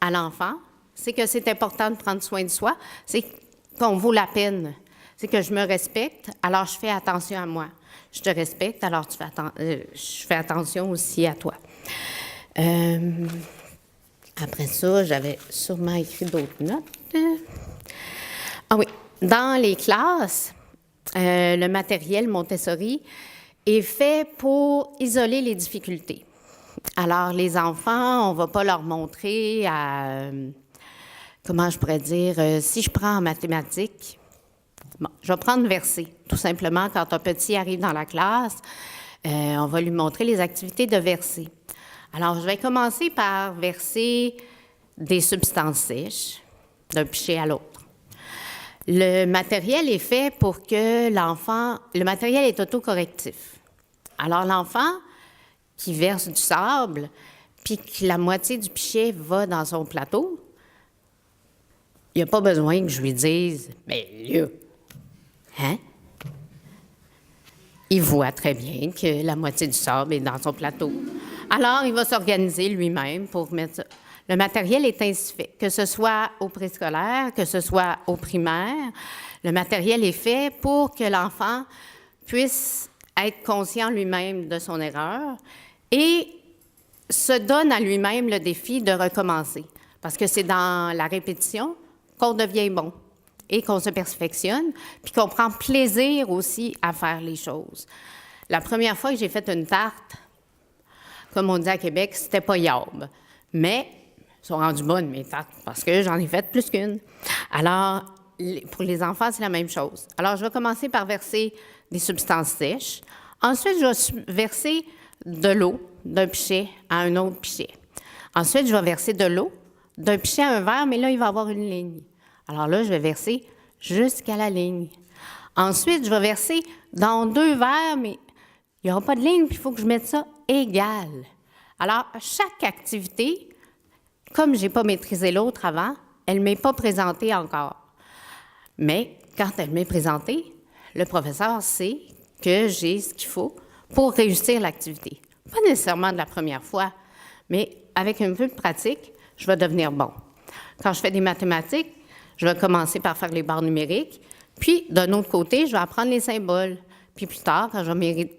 à l'enfant? C'est que c'est important de prendre soin de soi, c'est qu'on vaut la peine. C'est que je me respecte, alors je fais attention à moi. Je te respecte, alors je fais attention aussi à toi. Après ça, j'avais sûrement écrit d'autres notes. Ah oui, dans les classes, le matériel Montessori est fait pour isoler les difficultés. Alors, les enfants, on ne va pas leur montrer comment je pourrais dire, si je prends en mathématiques, bon, je vais prendre verset, tout simplement, quand un petit arrive dans la classe, on va lui montrer les activités de verser. Alors, je vais commencer par verser des substances sèches d'un pichet à l'autre. Le matériel est fait pour que le matériel est autocorrectif. Alors, l'enfant qui verse du sable, puis que la moitié du pichet va dans son plateau, il n'y a pas besoin que je lui dise « Mais là, hein? » Il voit très bien que la moitié du sable est dans son plateau. Alors, il va s'organiser lui-même pour mettre ça. Le matériel est ainsi fait, que ce soit au préscolaire, que ce soit au primaire. Le matériel est fait pour que l'enfant puisse être conscient lui-même de son erreur et se donne à lui-même le défi de recommencer. Parce que c'est dans la répétition qu'on devient bon et qu'on se perfectionne, puis qu'on prend plaisir aussi à faire les choses. La première fois que j'ai fait une tarte, comme on dit à Québec, c'était pas yaube. Mais elles sont rendues bonnes, mes tartes, parce que j'en ai fait plus qu'une. Alors, pour les enfants, c'est la même chose. Alors, je vais commencer par verser des substances sèches. Ensuite, je vais verser de l'eau d'un pichet à un autre pichet. Ensuite, je vais verser de l'eau d'un pichet à un verre, mais là, il va y avoir une ligne. Alors là, je vais verser jusqu'à la ligne. Ensuite, je vais verser dans 2 verres, mais il n'y aura pas de ligne, puis il faut que je mette ça égal. Alors, chaque activité, comme je n'ai pas maîtrisé l'autre avant, elle ne m'est pas présentée encore. Mais quand elle m'est présentée, le professeur sait que j'ai ce qu'il faut pour réussir l'activité. Pas nécessairement de la première fois, mais avec un peu de pratique, je vais devenir bon. Quand je fais des mathématiques, je vais commencer par faire les barres numériques, puis d'un autre côté, je vais apprendre les symboles. Puis plus tard, quand je vais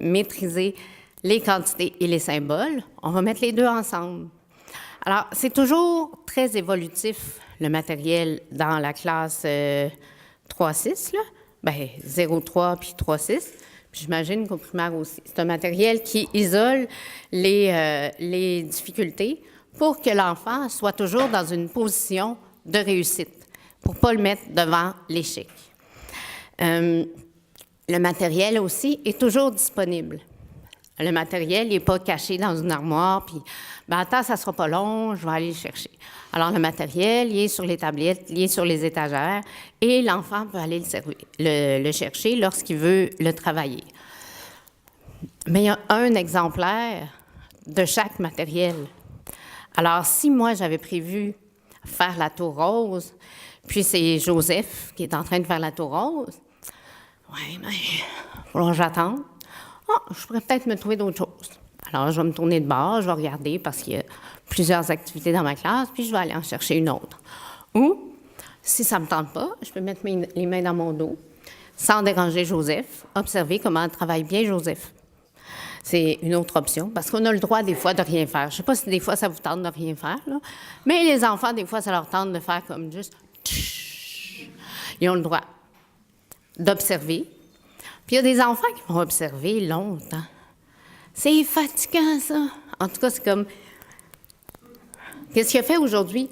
maîtriser les quantités et les symboles, on va mettre les deux ensemble. Alors, c'est toujours très évolutif, le matériel dans la classe 3-6, là. Bien, 0-3 puis 3-6. Puis j'imagine qu'au primaire aussi. C'est un matériel qui isole les difficultés pour que l'enfant soit toujours dans une position de réussite, pour ne pas le mettre devant l'échec. Le matériel aussi est toujours disponible. Le matériel n'est pas caché dans une armoire, puis attends, ça ne sera pas long, je vais aller le chercher. Alors, le matériel, il est sur les tablettes, il est sur les étagères, et l'enfant peut aller le chercher lorsqu'il veut le travailler. Mais il y a un exemplaire de chaque matériel. Alors, si moi, j'avais prévu faire la tour rose, puis c'est Joseph qui est en train de faire la tour rose, oui, mais il va falloir que j'attende. Je pourrais peut-être me trouver d'autres choses. Alors, je vais me tourner de bord, je vais regarder parce qu'il y a plusieurs activités dans ma classe, puis je vais aller en chercher une autre. Ou, si ça ne me tente pas, je peux mettre les mains dans mon dos, sans déranger Joseph, observer comment travaille bien Joseph. C'est une autre option, parce qu'on a le droit des fois de rien faire. Je ne sais pas si des fois ça vous tente de rien faire, là, mais les enfants, des fois, ça leur tente de faire comme juste... Ils ont le droit d'observer. Puis il y a des enfants qui vont observer longtemps. C'est fatigant, ça. En tout cas, c'est comme... Qu'est-ce qu'il a fait aujourd'hui?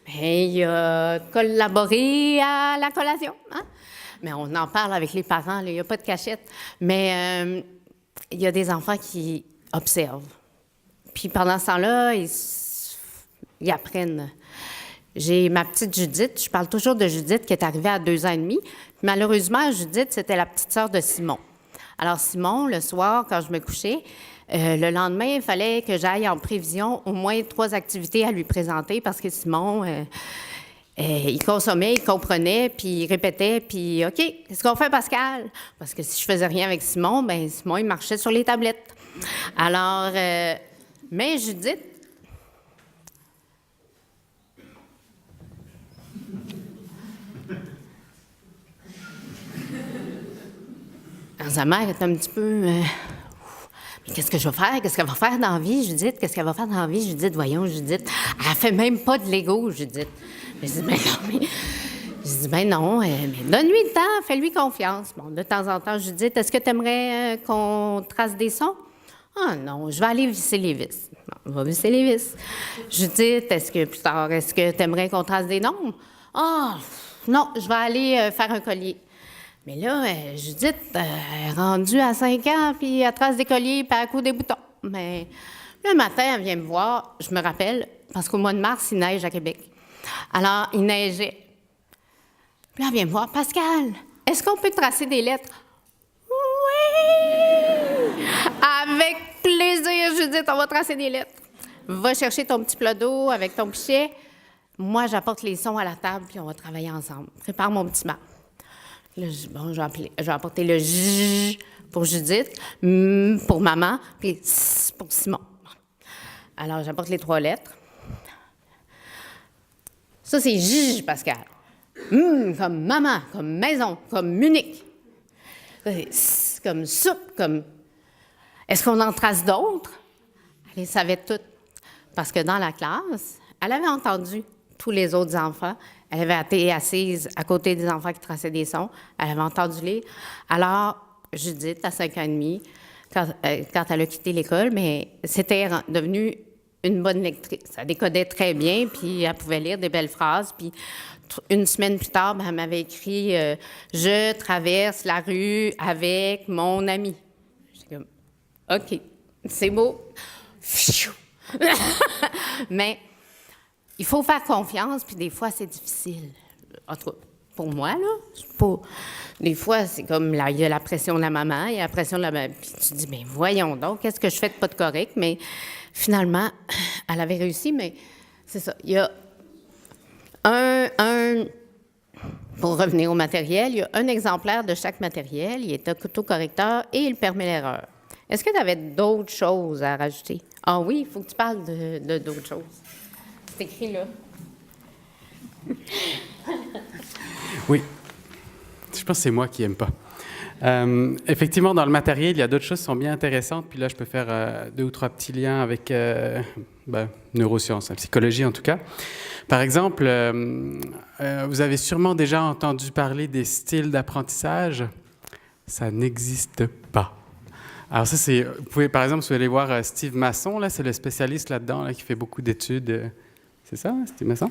Mais il a collaboré à la collation, hein? Mais on en parle avec les parents, là, il n'y a pas de cachette. Mais il y a des enfants qui observent. Puis pendant ce temps-là, ils apprennent. J'ai ma petite Judith, je parle toujours de Judith qui est arrivée à 2 ans et demi. Malheureusement, Judith, c'était la petite sœur de Simon. Alors Simon, le soir, quand je me couchais, le lendemain, il fallait que j'aille en prévision au moins 3 activités à lui présenter parce que Simon... il consommait, il comprenait, puis il répétait, puis « OK, qu'est-ce qu'on fait, Pascal? » Parce que si je faisais rien avec Simon, bien, Simon, il marchait sur les tablettes. Alors, mais Judith... Alors, sa mère est un petit peu... mais qu'est-ce que je vais faire? Qu'est-ce qu'elle va faire dans la vie, Judith? Qu'est-ce qu'elle va faire dans la vie, Judith? Voyons, Judith. Elle fait même pas de Lego, Judith. Je dis, mais non, mais... Je dis, ben non, mais donne-lui le temps, fais-lui confiance. Bon, de temps en temps, Judith, est-ce que tu aimerais qu'on trace des sons? Ah non, je vais aller visser les vis. Bon, on va visser les vis. Judith, est-ce que tu aimerais qu'on trace des nombres? Ah, non, je vais aller faire un collier. Mais là, Judith est rendue à 5 ans, puis elle trace des colliers, puis elle coud des boutons. Mais le matin, elle vient me voir, je me rappelle, parce qu'au mois de mars, il neige à Québec. Alors, il neigeait. Puis là, elle vient me voir. « Pascal, est-ce qu'on peut tracer des lettres? »« Oui! »« Avec plaisir, Judith, on va tracer des lettres. Va chercher ton petit plat d'eau avec ton pichet. Moi, j'apporte les sons à la table, puis on va travailler ensemble. Prépare mon petit banc. » Là, bon, je vais apporter le « J » pour Judith, « M » pour maman, puis « S » pour Simon. Alors, j'apporte les 3 lettres. Ça, c'est « J », Pascal. Comme maman, comme maison, comme Munich. Ça, c'est « S » comme soupe, comme... Est-ce qu'on en trace d'autres? Elle savait tout. Parce que dans la classe, elle avait entendu tous les autres enfants. Elle avait été assise à côté des enfants qui traçaient des sons. Elle avait entendu lire. Alors, Judith, à 5 ans et demi, quand elle a quitté l'école, mais c'était devenu une bonne lectrice. Elle décodait très bien, puis elle pouvait lire des belles phrases. Puis une semaine plus tard, elle m'avait écrit « Je traverse la rue avec mon ami. » J'étais comme « OK, c'est beau. » Mais il faut faire confiance, puis des fois, c'est difficile. En tout cas, pour moi, là, des fois, c'est comme, il y a la pression de la maman, il y a la pression de la maman, puis tu te dis, bien, voyons donc, qu'est-ce que je fais de pas de correct? Mais finalement, elle avait réussi, mais c'est ça. Il y a pour revenir au matériel, il y a un exemplaire de chaque matériel, il est autocorrecteur et il permet l'erreur. Est-ce que tu avais d'autres choses à rajouter? Ah oui, il faut que tu parles de d'autres choses. C'est écrit là. Oui. Je pense que c'est moi qui n'aime pas. Effectivement, dans le matériel, il y a d'autres choses qui sont bien intéressantes. Puis là, je peux faire 2 ou 3 petits liens avec neurosciences, la psychologie en tout cas. Par exemple, vous avez sûrement déjà entendu parler des styles d'apprentissage. Ça n'existe pas. Alors ça, vous pouvez, par exemple, si vous allez voir Steve Masson, là, c'est le spécialiste là-dedans là, qui fait beaucoup d'études. C'est ça, Steve Masson?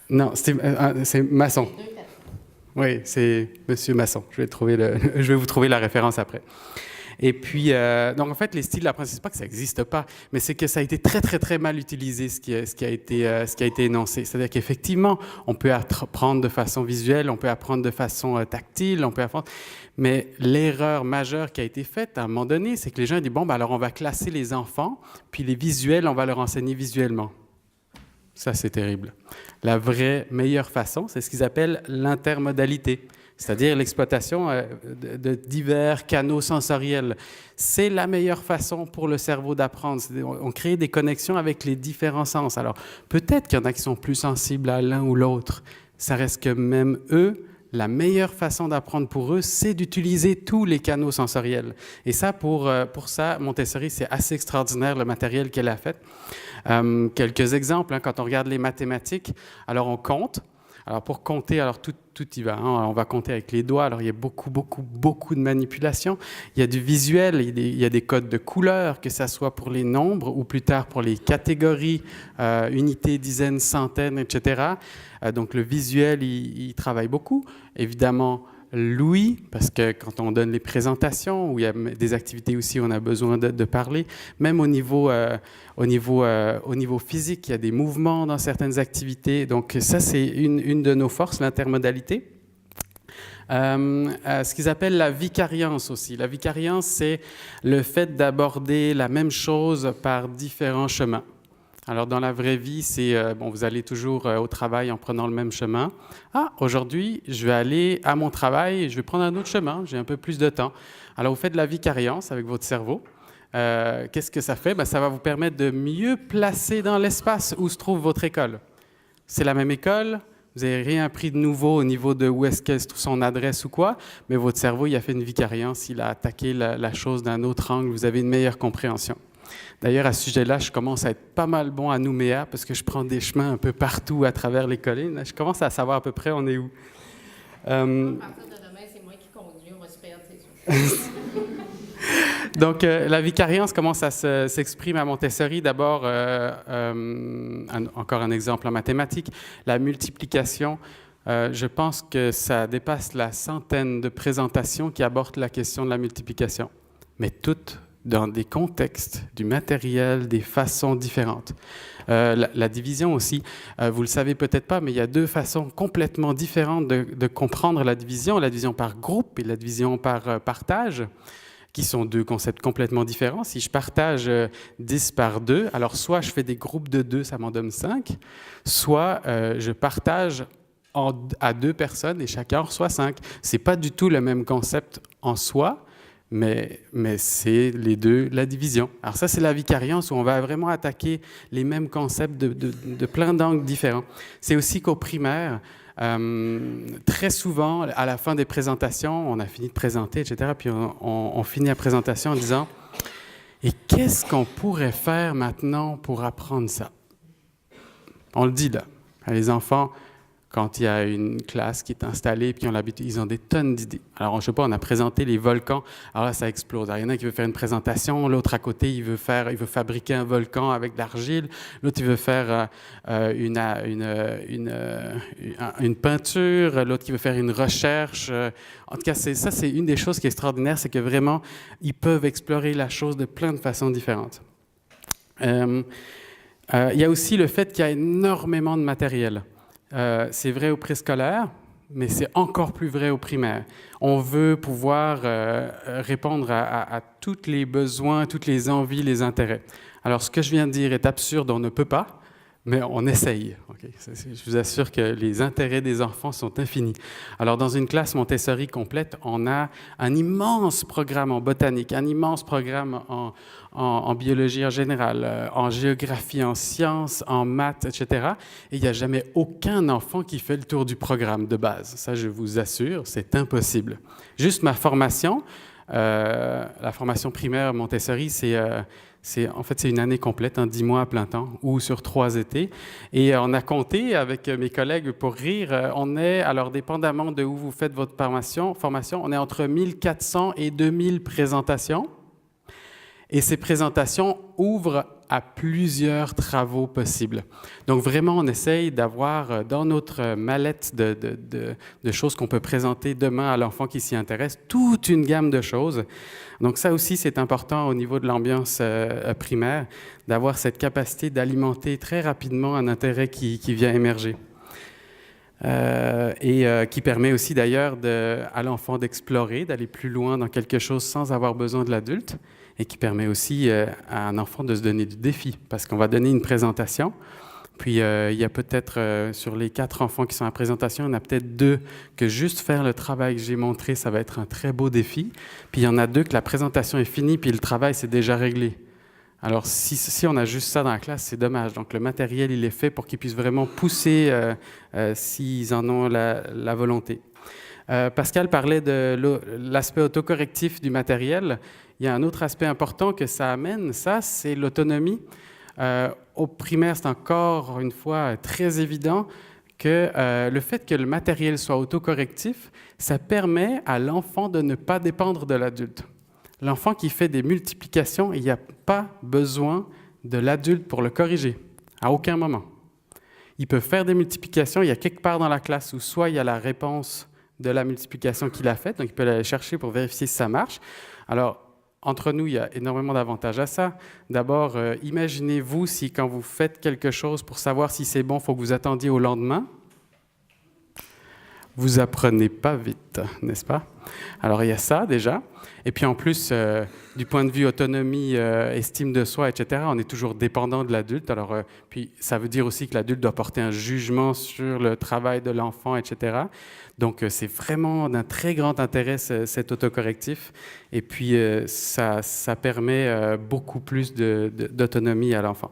Non, c'est Masson. Oui, c'est Monsieur Masson. Je vais vous trouver la référence après. Et puis, donc en fait, les styles d'apprentissage, c'est pas que ça n'existe pas, mais c'est que ça a été très, très, très mal utilisé, ce qui a été énoncé. C'est-à-dire qu'effectivement, on peut apprendre de façon visuelle, on peut apprendre de façon tactile, on peut apprendre... Mais l'erreur majeure qui a été faite à un moment donné, c'est que les gens disent, bon, ben alors on va classer les enfants, puis les visuels, on va leur enseigner visuellement. Ça, c'est terrible. La vraie meilleure façon, c'est ce qu'ils appellent l'intermodalité. c'est-à-dire l'exploitation de divers canaux sensoriels. C'est la meilleure façon pour le cerveau d'apprendre. On crée des connexions avec les différents sens. Alors, peut-être qu'il y en a qui sont plus sensibles à l'un ou l'autre. Ça reste que même eux, la meilleure façon d'apprendre pour eux, c'est d'utiliser tous les canaux sensoriels. Et ça, pour ça, Montessori, c'est assez extraordinaire, le matériel qu'elle a fait. Quelques exemples, hein, quand on regarde les mathématiques, alors on compte. Alors, pour compter, alors tout y va. Hein. On va compter avec les doigts. Alors, il y a beaucoup de manipulations. Il y a du visuel, il y a des codes de couleurs, que ce soit pour les nombres ou plus tard pour les catégories, unités, dizaines, centaines, etc. Donc, le visuel, il travaille beaucoup. Évidemment, l'ouïe, parce que quand on donne les présentations, où il y a des activités aussi où on a besoin de parler, même au niveau physique, il y a des mouvements dans certaines activités. Donc ça, c'est une de nos forces, l'intermodalité. Ce qu'ils appellent la vicariance aussi. La vicariance, c'est le fait d'aborder la même chose par différents chemins. Alors, dans la vraie vie, c'est, vous allez toujours au travail en prenant le même chemin. Ah, aujourd'hui, je vais aller à mon travail et je vais prendre un autre chemin, j'ai un peu plus de temps. Alors, vous faites de la vicariance avec votre cerveau. Qu'est-ce que ça fait? Ça va vous permettre de mieux placer dans l'espace où se trouve votre école. C'est la même école, vous n'avez rien appris de nouveau au niveau de où est-ce qu'elle se trouve son adresse ou quoi, mais votre cerveau, il a fait une vicariance, il a attaqué la chose d'un autre angle, vous avez une meilleure compréhension. D'ailleurs, à ce sujet-là, je commence à être pas mal bon à Nouméa parce que je prends des chemins un peu partout à travers les collines. Je commence à savoir à peu près on est où. À partir de demain, c'est moi qui conduis, on va se perdre, c'est sûr. Donc, la vicariance commence à s'exprimer à Montessori. D'abord, encore un exemple en mathématiques, la multiplication. Je pense que ça dépasse la centaine de présentations qui abordent la question de la multiplication, mais toutes dans des contextes, du matériel, des façons différentes. La division aussi, vous le savez peut-être pas, mais il y a deux façons complètement différentes de comprendre la division par groupe et la division par partage, qui sont deux concepts complètement différents. Si je partage 10 par 2, alors soit je fais des groupes de 2, ça m'en donne 5, soit je partage à 2 personnes et chacun reçoit 5. Ce n'est pas du tout le même concept en soi, mais c'est les deux, la division. Alors ça, c'est la vicariance où on va vraiment attaquer les mêmes concepts de plein d'angles différents. C'est aussi qu'au primaire, très souvent, à la fin des présentations, on a fini de présenter, etc., puis on finit la présentation en disant « Et qu'est-ce qu'on pourrait faire maintenant pour apprendre ça? » On le dit là. Les enfants, quand il y a une classe qui est installée, puis ils ont des tonnes d'idées. Alors, je ne sais pas, on a présenté les volcans, alors là, ça explose. Alors, il y en a qui veut faire une présentation, l'autre à côté, il veut fabriquer un volcan avec de l'argile, l'autre, il veut faire une peinture, l'autre qui veut faire une recherche. En tout cas, ça, c'est une des choses qui est extraordinaire, c'est que vraiment, ils peuvent explorer la chose de plein de façons différentes. Il y a aussi le fait qu'il y a énormément de matériel. C'est vrai au préscolaire, mais c'est encore plus vrai au primaire. On veut pouvoir répondre à tous les besoins, toutes les envies, les intérêts. Alors, ce que je viens de dire est absurde, on ne peut pas, mais on essaye. Okay? Je vous assure que les intérêts des enfants sont infinis. Alors, dans une classe Montessori complète, on a un immense programme en botanique, un immense programme en biologie en général, en géographie, en sciences, en maths, etc. Et il n'y a jamais aucun enfant qui fait le tour du programme de base. Ça, je vous assure, c'est impossible. Juste ma formation, la formation primaire Montessori, c'est une année complète, 10 mois à plein temps, ou sur 3 étés. Et on a compté avec mes collègues pour rire, on est, alors dépendamment de où vous faites votre formation, on est entre 1400 et 2000 présentations. Et ces présentations ouvrent à plusieurs travaux possibles. Donc vraiment, on essaye d'avoir dans notre mallette de choses qu'on peut présenter demain à l'enfant qui s'y intéresse, toute une gamme de choses. Donc ça aussi, c'est important au niveau de l'ambiance primaire, d'avoir cette capacité d'alimenter très rapidement un intérêt qui vient émerger. Qui permet aussi d'ailleurs à l'enfant d'explorer, d'aller plus loin dans quelque chose sans avoir besoin de l'adulte, et qui permet aussi à un enfant de se donner du défi, parce qu'on va donner une présentation, Puis, il y a peut-être, sur les 4 enfants qui sont à présentation, il y en a peut-être 2 que juste faire le travail que j'ai montré, ça va être un très beau défi. Puis, il y en a 2 que la présentation est finie, puis le travail, c'est déjà réglé. Alors, si on a juste ça dans la classe, c'est dommage. Donc, le matériel, il est fait pour qu'ils puissent vraiment pousser s'ils en ont la volonté. Pascal parlait de l'aspect autocorrectif du matériel. Il y a un autre aspect important que ça amène, ça, c'est l'autonomie. Au primaire, c'est encore une fois très évident que le fait que le matériel soit autocorrectif, ça permet à l'enfant de ne pas dépendre de l'adulte. L'enfant qui fait des multiplications, il n'y a pas besoin de l'adulte pour le corriger, à aucun moment. Il peut faire des multiplications, il y a quelque part dans la classe où soit il y a la réponse de la multiplication qu'il a faite, donc il peut aller chercher pour vérifier si ça marche. Alors, entre nous, il y a énormément d'avantages à ça. D'abord, imaginez-vous si quand vous faites quelque chose pour savoir si c'est bon, il faut que vous attendiez au lendemain. Vous apprenez pas vite, n'est-ce pas? Alors, il y a ça déjà. Et puis en plus, du point de vue autonomie, estime de soi, etc., on est toujours dépendant de l'adulte. Alors, puis ça veut dire aussi que l'adulte doit porter un jugement sur le travail de l'enfant, etc. Donc, c'est vraiment d'un très grand intérêt, cet autocorrectif. Et puis, ça permet beaucoup plus d'autonomie à l'enfant.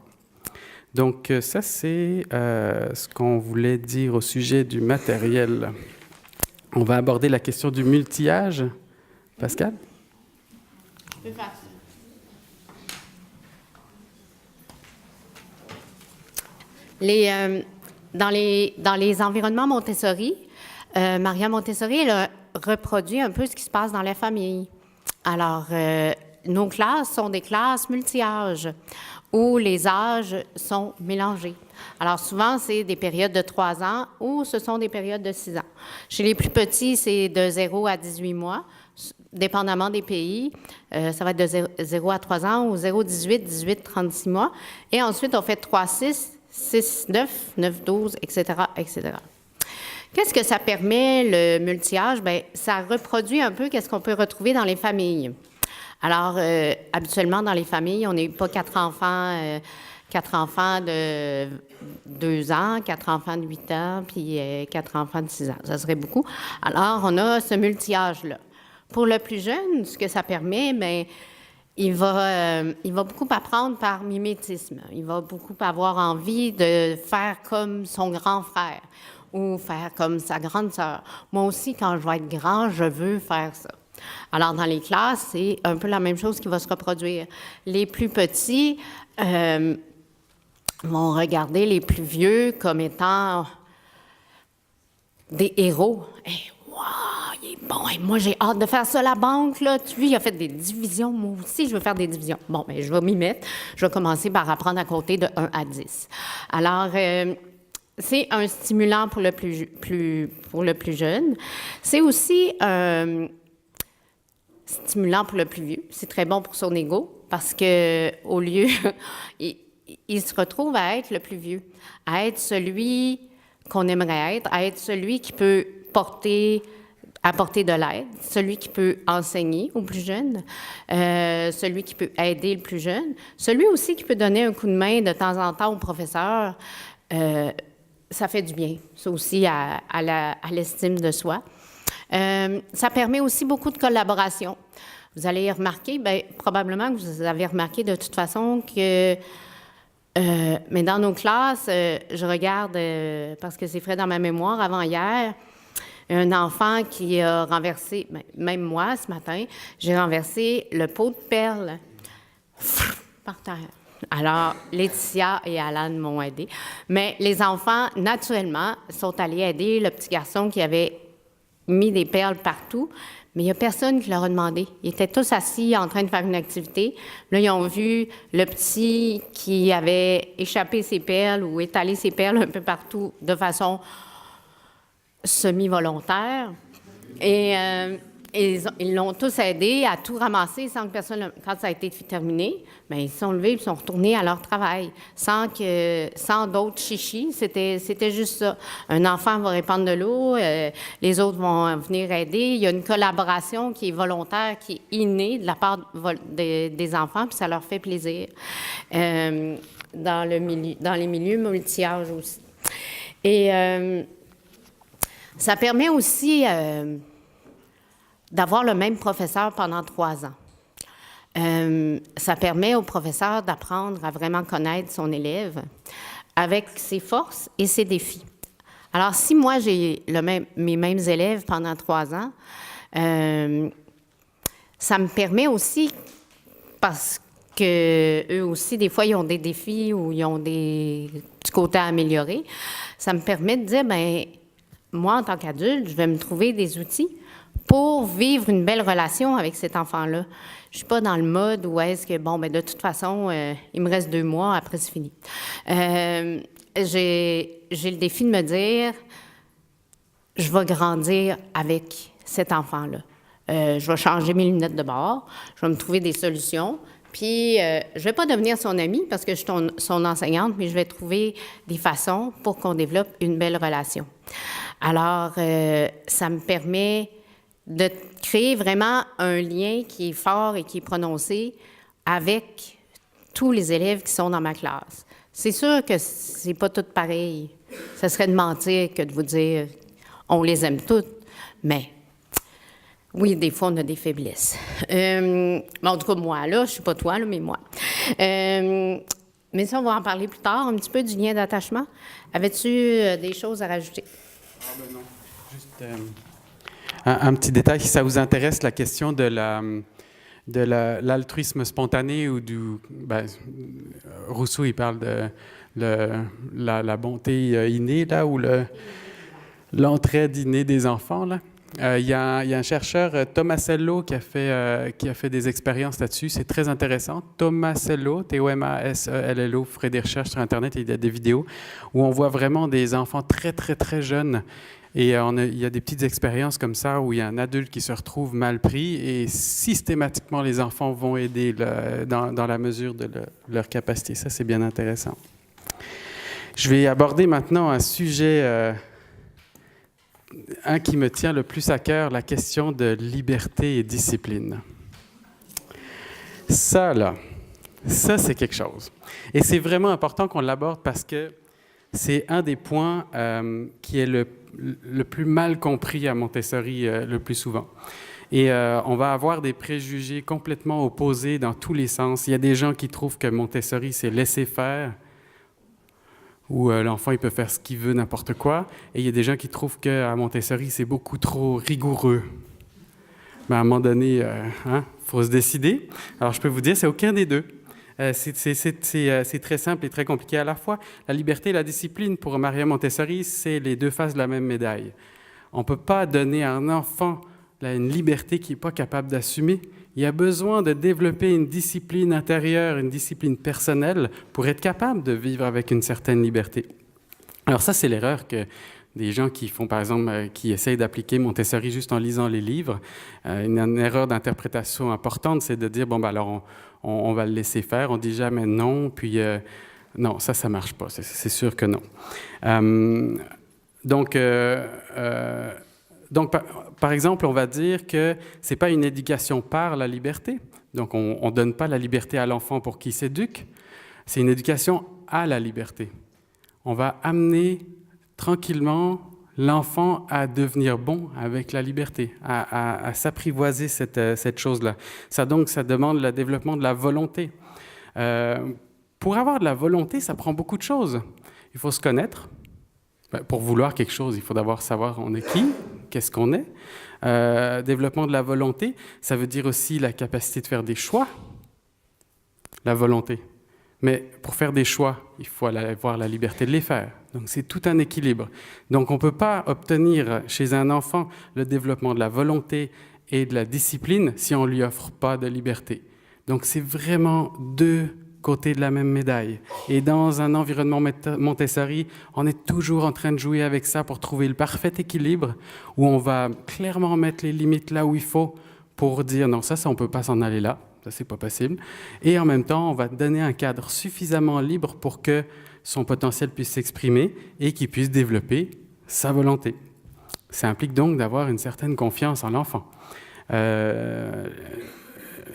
Donc, ça, c'est ce qu'on voulait dire au sujet du matériel. On va aborder la question du multi-âge. Pascal? Je peux faire ça. Dans les environnements Montessori, Maria Montessori, elle a reproduit un peu ce qui se passe dans la famille. Alors, nos classes sont des classes multi-âges où les âges sont mélangés. Alors, souvent, c'est des périodes de 3 ans ou ce sont des périodes de 6 ans. Chez les plus petits, c'est de 0 à 18 mois, dépendamment des pays. Ça va être de 0 à 3 ans ou 0, 18, 18, 36 mois. Et ensuite, on fait 3, 6, 6, 9, 9, 12, etc., etc. Qu'est-ce que ça permet, le multi-âge? Bien, ça reproduit un peu ce qu'on peut retrouver dans les familles. Alors, habituellement, dans les familles, on n'est pas 4 enfants de 2 ans, 4 enfants de 8 ans, puis 4 enfants de 6 ans. Ça serait beaucoup. Alors, on a ce multi-âge-là. Pour le plus jeune, ce que ça permet, bien, il va beaucoup apprendre par mimétisme. Il va beaucoup avoir envie de faire comme son grand frère ou faire comme sa grande sœur. Moi aussi, quand je vais être grand, je veux faire ça. Alors, dans les classes, c'est un peu la même chose qui va se reproduire. Les plus petits vont regarder les plus vieux comme étant des héros. Hey, wow, il est bon. Hey, moi, j'ai hâte de faire ça, la banque, là. Tu vois, il a fait des divisions. Moi aussi, je veux faire des divisions. Bon, bien, je vais m'y mettre. Je vais commencer par apprendre à compter de 1 à 10. Alors, c'est un stimulant pour le plus jeune. C'est aussi stimulant pour le plus vieux. C'est très bon pour son ego parce que au lieu, il se retrouve à être le plus vieux, à être celui qu'on aimerait être, à être celui qui peut apporter de l'aide, celui qui peut enseigner aux plus jeunes, celui qui peut aider le plus jeune, celui aussi qui peut donner un coup de main de temps en temps au professeur. Ça fait du bien, ça aussi, à l'estime de soi. Ça permet aussi beaucoup de collaboration. Vous allez remarquer, bien, probablement que vous avez remarqué de toute façon que, mais dans nos classes, je regarde, parce que c'est frais dans ma mémoire, avant hier, un enfant qui a renversé, bien, même moi ce matin, j'ai renversé le pot de perles par terre. Alors, Laetitia et Alan m'ont aidé. Mais les enfants, naturellement, sont allés aider le petit garçon qui avait mis des perles partout, mais il n'y a personne qui leur a demandé. Ils étaient tous assis en train de faire une activité. Là, ils ont vu le petit qui avait échappé ses perles ou étalé ses perles un peu partout de façon semi-volontaire. Et ils l'ont tous aidé à tout ramasser sans que personne, quand ça a été terminé, bien, ils se sont levés et sont retournés à leur travail sans d'autres chichis. C'était juste ça. Un enfant va répandre de l'eau, les autres vont venir aider. Il y a une collaboration qui est volontaire, qui est innée de la part des enfants, puis ça leur fait plaisir. Dans les milieux multi-âges aussi. Et ça permet aussi d'avoir le même professeur pendant 3 ans. Ça permet au professeur d'apprendre à vraiment connaître son élève avec ses forces et ses défis. Alors, si moi, j'ai mes mêmes élèves pendant 3 ans, ça me permet aussi, parce qu'eux aussi, des fois, ils ont des défis ou ils ont des petits côtés à améliorer, ça me permet de dire, bien, moi, en tant qu'adulte, je vais me trouver des outils pour vivre une belle relation avec cet enfant-là. Je ne suis pas dans le mode où est-ce que, bon, bien, de toute façon, il me reste 2 mois, après c'est fini. J'ai le défi de me dire, je vais grandir avec cet enfant-là. Je vais changer mes lunettes de bord, je vais me trouver des solutions, puis je ne vais pas devenir son amie parce que je suis son enseignante, mais je vais trouver des façons pour qu'on développe une belle relation. Alors, ça me permet de créer vraiment un lien qui est fort et qui est prononcé avec tous les élèves qui sont dans ma classe. C'est sûr que c'est pas tout pareil. Ce serait de mentir que de vous dire on les aime toutes, mais oui, des fois, on a des faiblesses. En tout cas, moi, là, je suis pas toi, là, mais moi. Mais ça, on va en parler plus tard, un petit peu du lien d'attachement. Avais-tu des choses à rajouter? Ah ben non, juste un petit détail, si ça vous intéresse, la question de l'altruisme spontané ou Rousseau, il parle de la bonté innée, là, ou l'entraide innée des enfants, là. Il y a un chercheur, Tomasello, qui a fait des expériences là-dessus. C'est très intéressant. Tomasello, Tomasello, vous ferez des recherches sur Internet, et il y a des vidéos où on voit vraiment des enfants très, très, très jeunes. Et il y a des petites expériences comme ça où il y a un adulte qui se retrouve mal pris et systématiquement, les enfants vont aider dans la mesure de leur capacité. Ça, c'est bien intéressant. Je vais aborder maintenant un sujet... un qui me tient le plus à cœur, la question de liberté et discipline. Ça, c'est quelque chose. Et c'est vraiment important qu'on l'aborde parce que c'est un des points qui est le plus mal compris à Montessori le plus souvent. Et on va avoir des préjugés complètement opposés dans tous les sens. Il y a des gens qui trouvent que Montessori, c'est laisser faire, où l'enfant il peut faire ce qu'il veut, n'importe quoi. Et il y a des gens qui trouvent qu'à Montessori, c'est beaucoup trop rigoureux. Mais à un moment donné, faut se décider. Alors, je peux vous dire, c'est aucun des deux. C'est très simple et très compliqué à la fois. La liberté et la discipline, pour Maria Montessori, c'est les deux faces de la même médaille. On ne peut pas donner à un enfant une liberté qu'il n'est pas capable d'assumer. Il a besoin de développer une discipline intérieure, une discipline personnelle pour être capable de vivre avec une certaine liberté. Alors ça, c'est l'erreur que des gens qui font, par exemple, qui essayent d'appliquer Montessori juste en lisant les livres. Une erreur d'interprétation importante, c'est de dire, bon, ben alors on va le laisser faire, on ne dit jamais non, puis non, ça ne marche pas, c'est sûr que non. Donc, par exemple, on va dire que ce n'est pas une éducation par la liberté. Donc, on ne donne pas la liberté à l'enfant pour qu'il s'éduque. C'est une éducation à la liberté. On va amener tranquillement l'enfant à devenir bon avec la liberté, à s'apprivoiser cette chose-là. Ça demande le développement de la volonté. Pour avoir de la volonté, ça prend beaucoup de choses. Il faut se connaître. Pour vouloir quelque chose, il faut d'abord savoir on est qui, qu'est-ce qu'on est. Développement de la volonté, ça veut dire aussi la capacité de faire des choix, la volonté. Mais pour faire des choix, il faut avoir la liberté de les faire. Donc, c'est tout un équilibre. Donc, on ne peut pas obtenir chez un enfant le développement de la volonté et de la discipline si on ne lui offre pas de liberté. Donc, c'est vraiment deux côtés de la même médaille. Et dans un environnement Montessori, on est toujours en train de jouer avec ça pour trouver le parfait équilibre, où on va clairement mettre les limites là où il faut pour dire non, ça on ne peut pas s'en aller là, ça c'est pas possible. Et en même temps, on va donner un cadre suffisamment libre pour que son potentiel puisse s'exprimer et qu'il puisse développer sa volonté. Ça implique donc d'avoir une certaine confiance en l'enfant. Je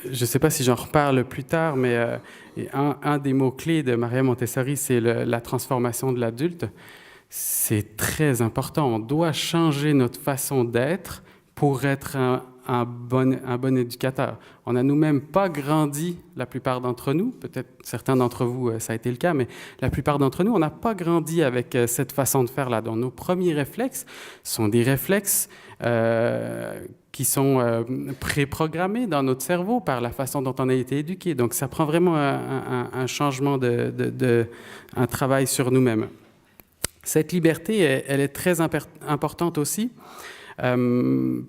ne sais pas si j'en reparle plus tard, mais un des mots-clés de Maria Montessori, c'est la transformation de l'adulte. C'est très important. On doit changer notre façon d'être pour être un bon éducateur. On n'a nous-mêmes pas grandi, la plupart d'entre nous, peut-être certains d'entre vous, ça a été le cas, mais la plupart d'entre nous, on n'a pas grandi avec cette façon de faire-là. Donc, nos premiers réflexes sont des réflexes qui sont préprogrammés dans notre cerveau par la façon dont on a été éduqué. Donc, ça prend vraiment un changement, un travail sur nous-mêmes. Cette liberté, elle est très importante aussi,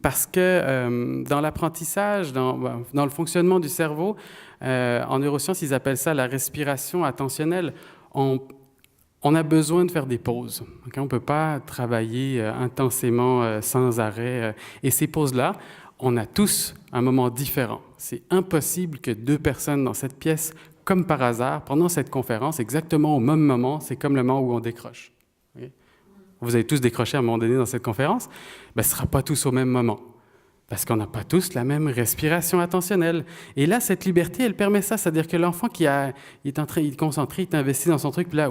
parce que dans l'apprentissage, dans le fonctionnement du cerveau, en neurosciences, ils appellent ça la respiration attentionnelle. On a besoin de faire des pauses. Okay? On ne peut pas travailler intensément, sans arrêt. Et ces pauses-là, on a tous un moment différent. C'est impossible que deux personnes dans cette pièce, comme par hasard, pendant cette conférence, exactement au même moment, c'est comme le moment où on décroche. Okay? Vous avez tous décroché à un moment donné dans cette conférence, ce ne sera pas tous au même moment, parce qu'on n'a pas tous la même respiration attentionnelle. Et là, cette liberté, elle permet ça, c'est-à-dire que l'enfant il est concentré, il est investi dans son truc, puis là,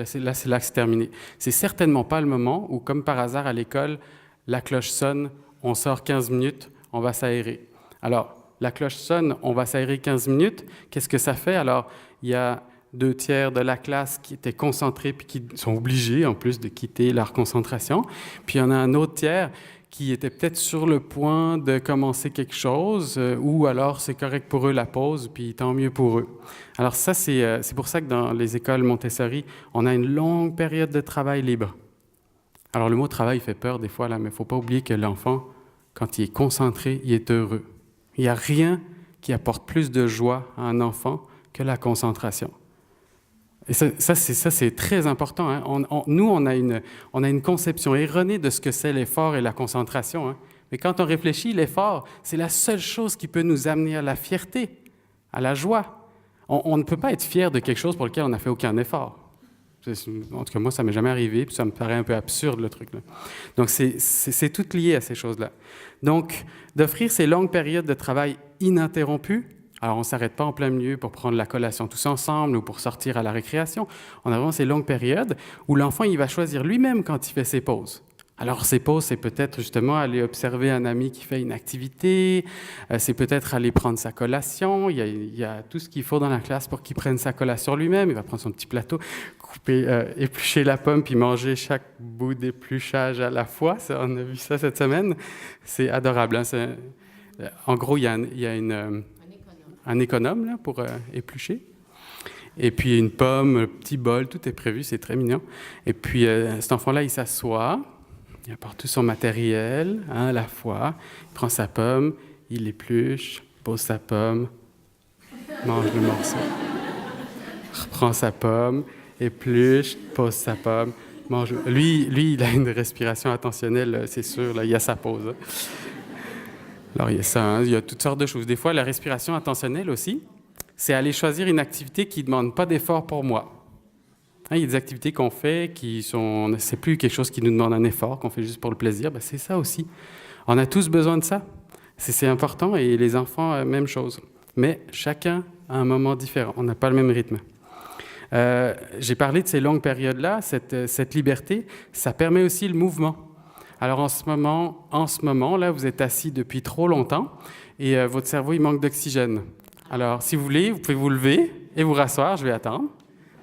c'est là que c'est terminé. C'est certainement pas le moment où, comme par hasard à l'école, la cloche sonne, on sort 15 minutes, on va s'aérer. Alors, la cloche sonne, on va s'aérer 15 minutes, qu'est-ce que ça fait? Alors, il y a 2/3 de la classe qui étaient concentrés puis qui sont obligés, en plus, de quitter leur concentration. Puis il y en a un autre tiers qui était peut-être sur le point de commencer quelque chose, ou alors c'est correct pour eux la pause, puis tant mieux pour eux. Alors ça, c'est pour ça que dans les écoles Montessori, on a une longue période de travail libre. Alors le mot travail fait peur des fois, là, mais il ne faut pas oublier que l'enfant, quand il est concentré, il est heureux. Il n'y a rien qui apporte plus de joie à un enfant que la concentration. Et ça c'est très important. Hein. Nous, on a une conception erronée de ce que c'est l'effort et la concentration. Hein. Mais quand on réfléchit, l'effort, c'est la seule chose qui peut nous amener à la fierté, à la joie. On ne peut pas être fier de quelque chose pour lequel on n'a fait aucun effort. En tout cas, moi, ça ne m'est jamais arrivé, puis ça me paraît un peu absurde, le truc. Là. Donc, c'est tout lié à ces choses-là. Donc, d'offrir ces longues périodes de travail ininterrompues. Alors, on ne s'arrête pas en plein milieu pour prendre la collation tous ensemble ou pour sortir à la récréation. On a vraiment ces longues périodes où l'enfant, il va choisir lui-même quand il fait ses pauses. Alors, ces pauses, c'est peut-être justement aller observer un ami qui fait une activité, c'est peut-être aller prendre sa collation. Il y a tout ce qu'il faut dans la classe pour qu'il prenne sa collation lui-même. Il va prendre son petit plateau, éplucher la pomme puis manger chaque bout d'épluchage à la fois. Ça, on a vu ça cette semaine. C'est adorable. Hein? En gros, il y a un économe là, pour éplucher. Et puis une pomme, un petit bol, tout est prévu, c'est très mignon. Et puis cet enfant-là, il s'assoit, il apporte tout son matériel à la fois, il prend sa pomme, il épluche, pose sa pomme, mange le morceau, reprend sa pomme, épluche, pose sa pomme, mange. Lui, il a une respiration attentionnelle, c'est sûr, là, il a sa pause. Hein. Alors, il y a ça, hein, il y a toutes sortes de choses. Des fois, la respiration attentionnelle aussi, c'est aller choisir une activité qui ne demande pas d'effort pour moi. Hein, il y a des activités qu'on fait c'est plus quelque chose qui nous demande un effort, qu'on fait juste pour le plaisir. C'est ça aussi. On a tous besoin de ça. C'est important et les enfants, même chose. Mais chacun a un moment différent. On n'a pas le même rythme. J'ai parlé de ces longues périodes-là, cette liberté, ça permet aussi le mouvement. Alors en ce moment, là, vous êtes assis depuis trop longtemps et votre cerveau, il manque d'oxygène. Alors, si vous voulez, vous pouvez vous lever et vous rasseoir, je vais attendre.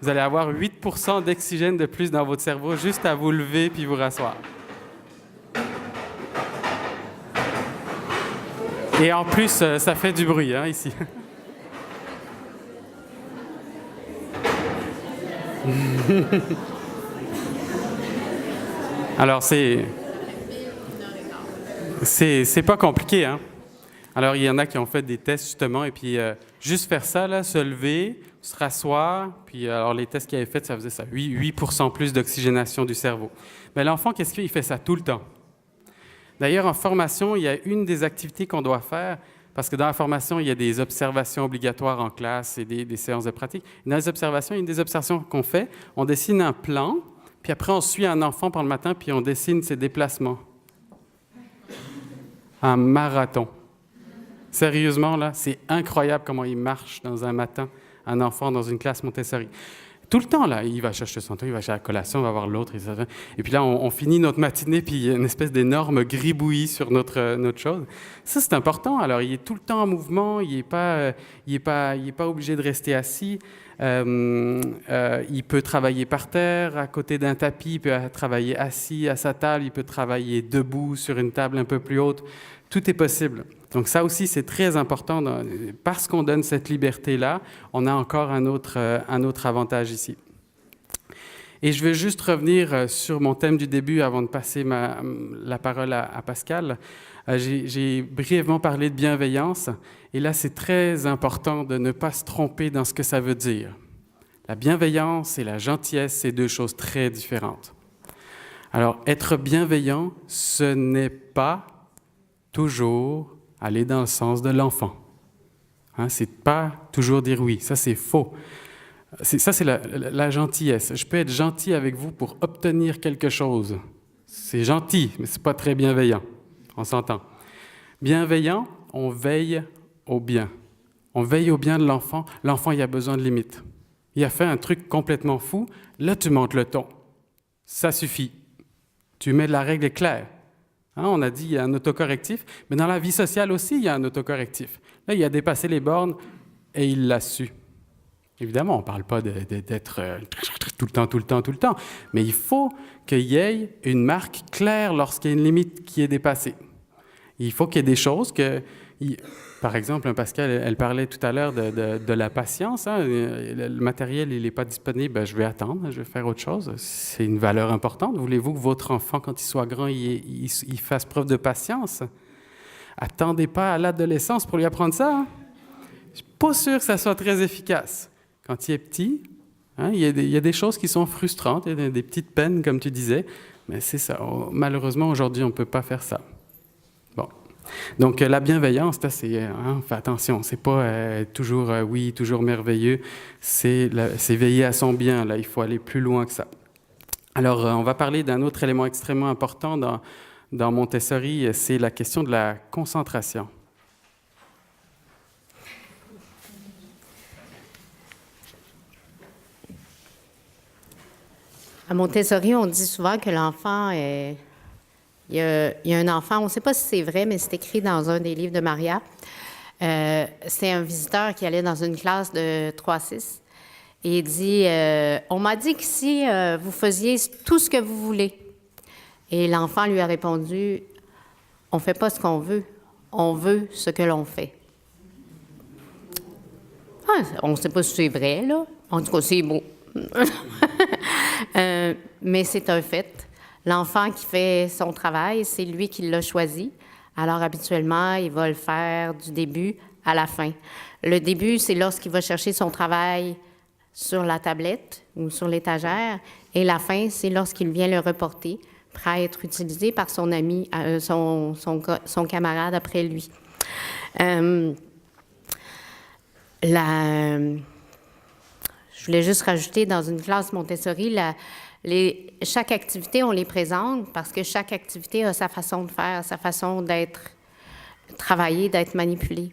Vous allez avoir 8% d'oxygène de plus dans votre cerveau juste à vous lever puis vous rasseoir. Et en plus, ça fait du bruit, hein, ici. Alors, c'est pas compliqué, hein? Alors, il y en a qui ont fait des tests, justement, et puis juste faire ça, là, se lever, se rasseoir, puis alors les tests qu'il avait faits, ça faisait ça, 8% plus d'oxygénation du cerveau. Mais l'enfant, qu'est-ce qu'il fait? Il fait ça tout le temps. D'ailleurs, en formation, il y a une des activités qu'on doit faire, parce que dans la formation, il y a des observations obligatoires en classe et des séances de pratique. Dans les observations, il y a une des observations qu'on fait, on dessine un plan, puis après, on suit un enfant pendant le matin, puis on dessine ses déplacements. Un marathon. Sérieusement, là, c'est incroyable comment il marche dans un matin, un enfant dans une classe Montessori. Tout le temps, là, il va chercher son temps, il va chercher la collation, il va voir l'autre. Et puis là, on finit notre matinée, puis il y a une espèce d'énorme gribouillis sur notre chose. Ça, c'est important. Alors, il est tout le temps en mouvement, il n'est pas obligé de rester assis. Il peut travailler par terre, à côté d'un tapis, il peut travailler assis à sa table, il peut travailler debout sur une table un peu plus haute. Tout est possible. Donc ça aussi, c'est très important. Parce qu'on donne cette liberté-là, on a encore un autre avantage ici. Et je vais juste revenir sur mon thème du début avant de passer la parole à Pascal. J'ai brièvement parlé de bienveillance. Et là, c'est très important de ne pas se tromper dans ce que ça veut dire. La bienveillance et la gentillesse, c'est deux choses très différentes. Alors, être bienveillant, ce n'est pas toujours aller dans le sens de l'enfant. C'est pas toujours dire oui. Ça, c'est faux. Ça, c'est la gentillesse. Je peux être gentil avec vous pour obtenir quelque chose. C'est gentil, mais c'est pas très bienveillant. On s'entend. Bienveillant, on veille au bien. On veille au bien de l'enfant. L'enfant, il a besoin de limites. Il a fait un truc complètement fou. Là, tu montes le ton. Ça suffit. Tu mets de la règle claire. On a dit qu'il y a un autocorrectif, mais dans la vie sociale aussi, il y a un autocorrectif. Là, il a dépassé les bornes et il l'a su. Évidemment, on ne parle pas d'être tout le temps, mais il faut qu'il y ait une marque claire lorsqu'il y a une limite qui est dépassée. Il faut qu'il y ait des choses que... Par exemple, Pascal, elle parlait tout à l'heure de la patience. Le matériel, il n'est pas disponible, je vais attendre, je vais faire autre chose. C'est une valeur importante. Voulez-vous que votre enfant, quand il soit grand, il fasse preuve de patience? Attendez pas à l'adolescence pour lui apprendre ça. Je ne suis pas sûr que ça soit très efficace. Quand il est petit, il y a des choses qui sont frustrantes, il y a des petites peines, comme tu disais, mais c'est ça. Malheureusement, aujourd'hui, on ne peut pas faire ça. Bon. Donc, la bienveillance, là, c'est, fais attention, c'est pas toujours oui, toujours merveilleux, c'est veiller à son bien, là, il faut aller plus loin que ça. Alors, on va parler d'un autre élément extrêmement important dans Montessori, c'est la question de la concentration. À Montessori, on dit souvent que l'enfant est... Il y a un enfant, on ne sait pas si c'est vrai, mais c'est écrit dans un des livres de Maria. C'est un visiteur qui allait dans une classe de 3-6 et il dit on m'a dit qu'ici, vous faisiez tout ce que vous voulez. Et l'enfant lui a répondu on ne fait pas ce qu'on veut, on veut ce que l'on fait. On ne sait pas si c'est vrai, là. En tout cas, c'est beau. Mais c'est un fait. L'enfant qui fait son travail, c'est lui qui l'a choisi. Alors, habituellement, il va le faire du début à la fin. Le début, c'est lorsqu'il va chercher son travail sur la tablette ou sur l'étagère. Et la fin, c'est lorsqu'il vient le reporter, prêt à être utilisé par son ami, son camarade après lui. Je voulais juste rajouter, dans une classe Montessori, chaque activité, on les présente parce que chaque activité a sa façon de faire, sa façon d'être travaillée, d'être manipulée.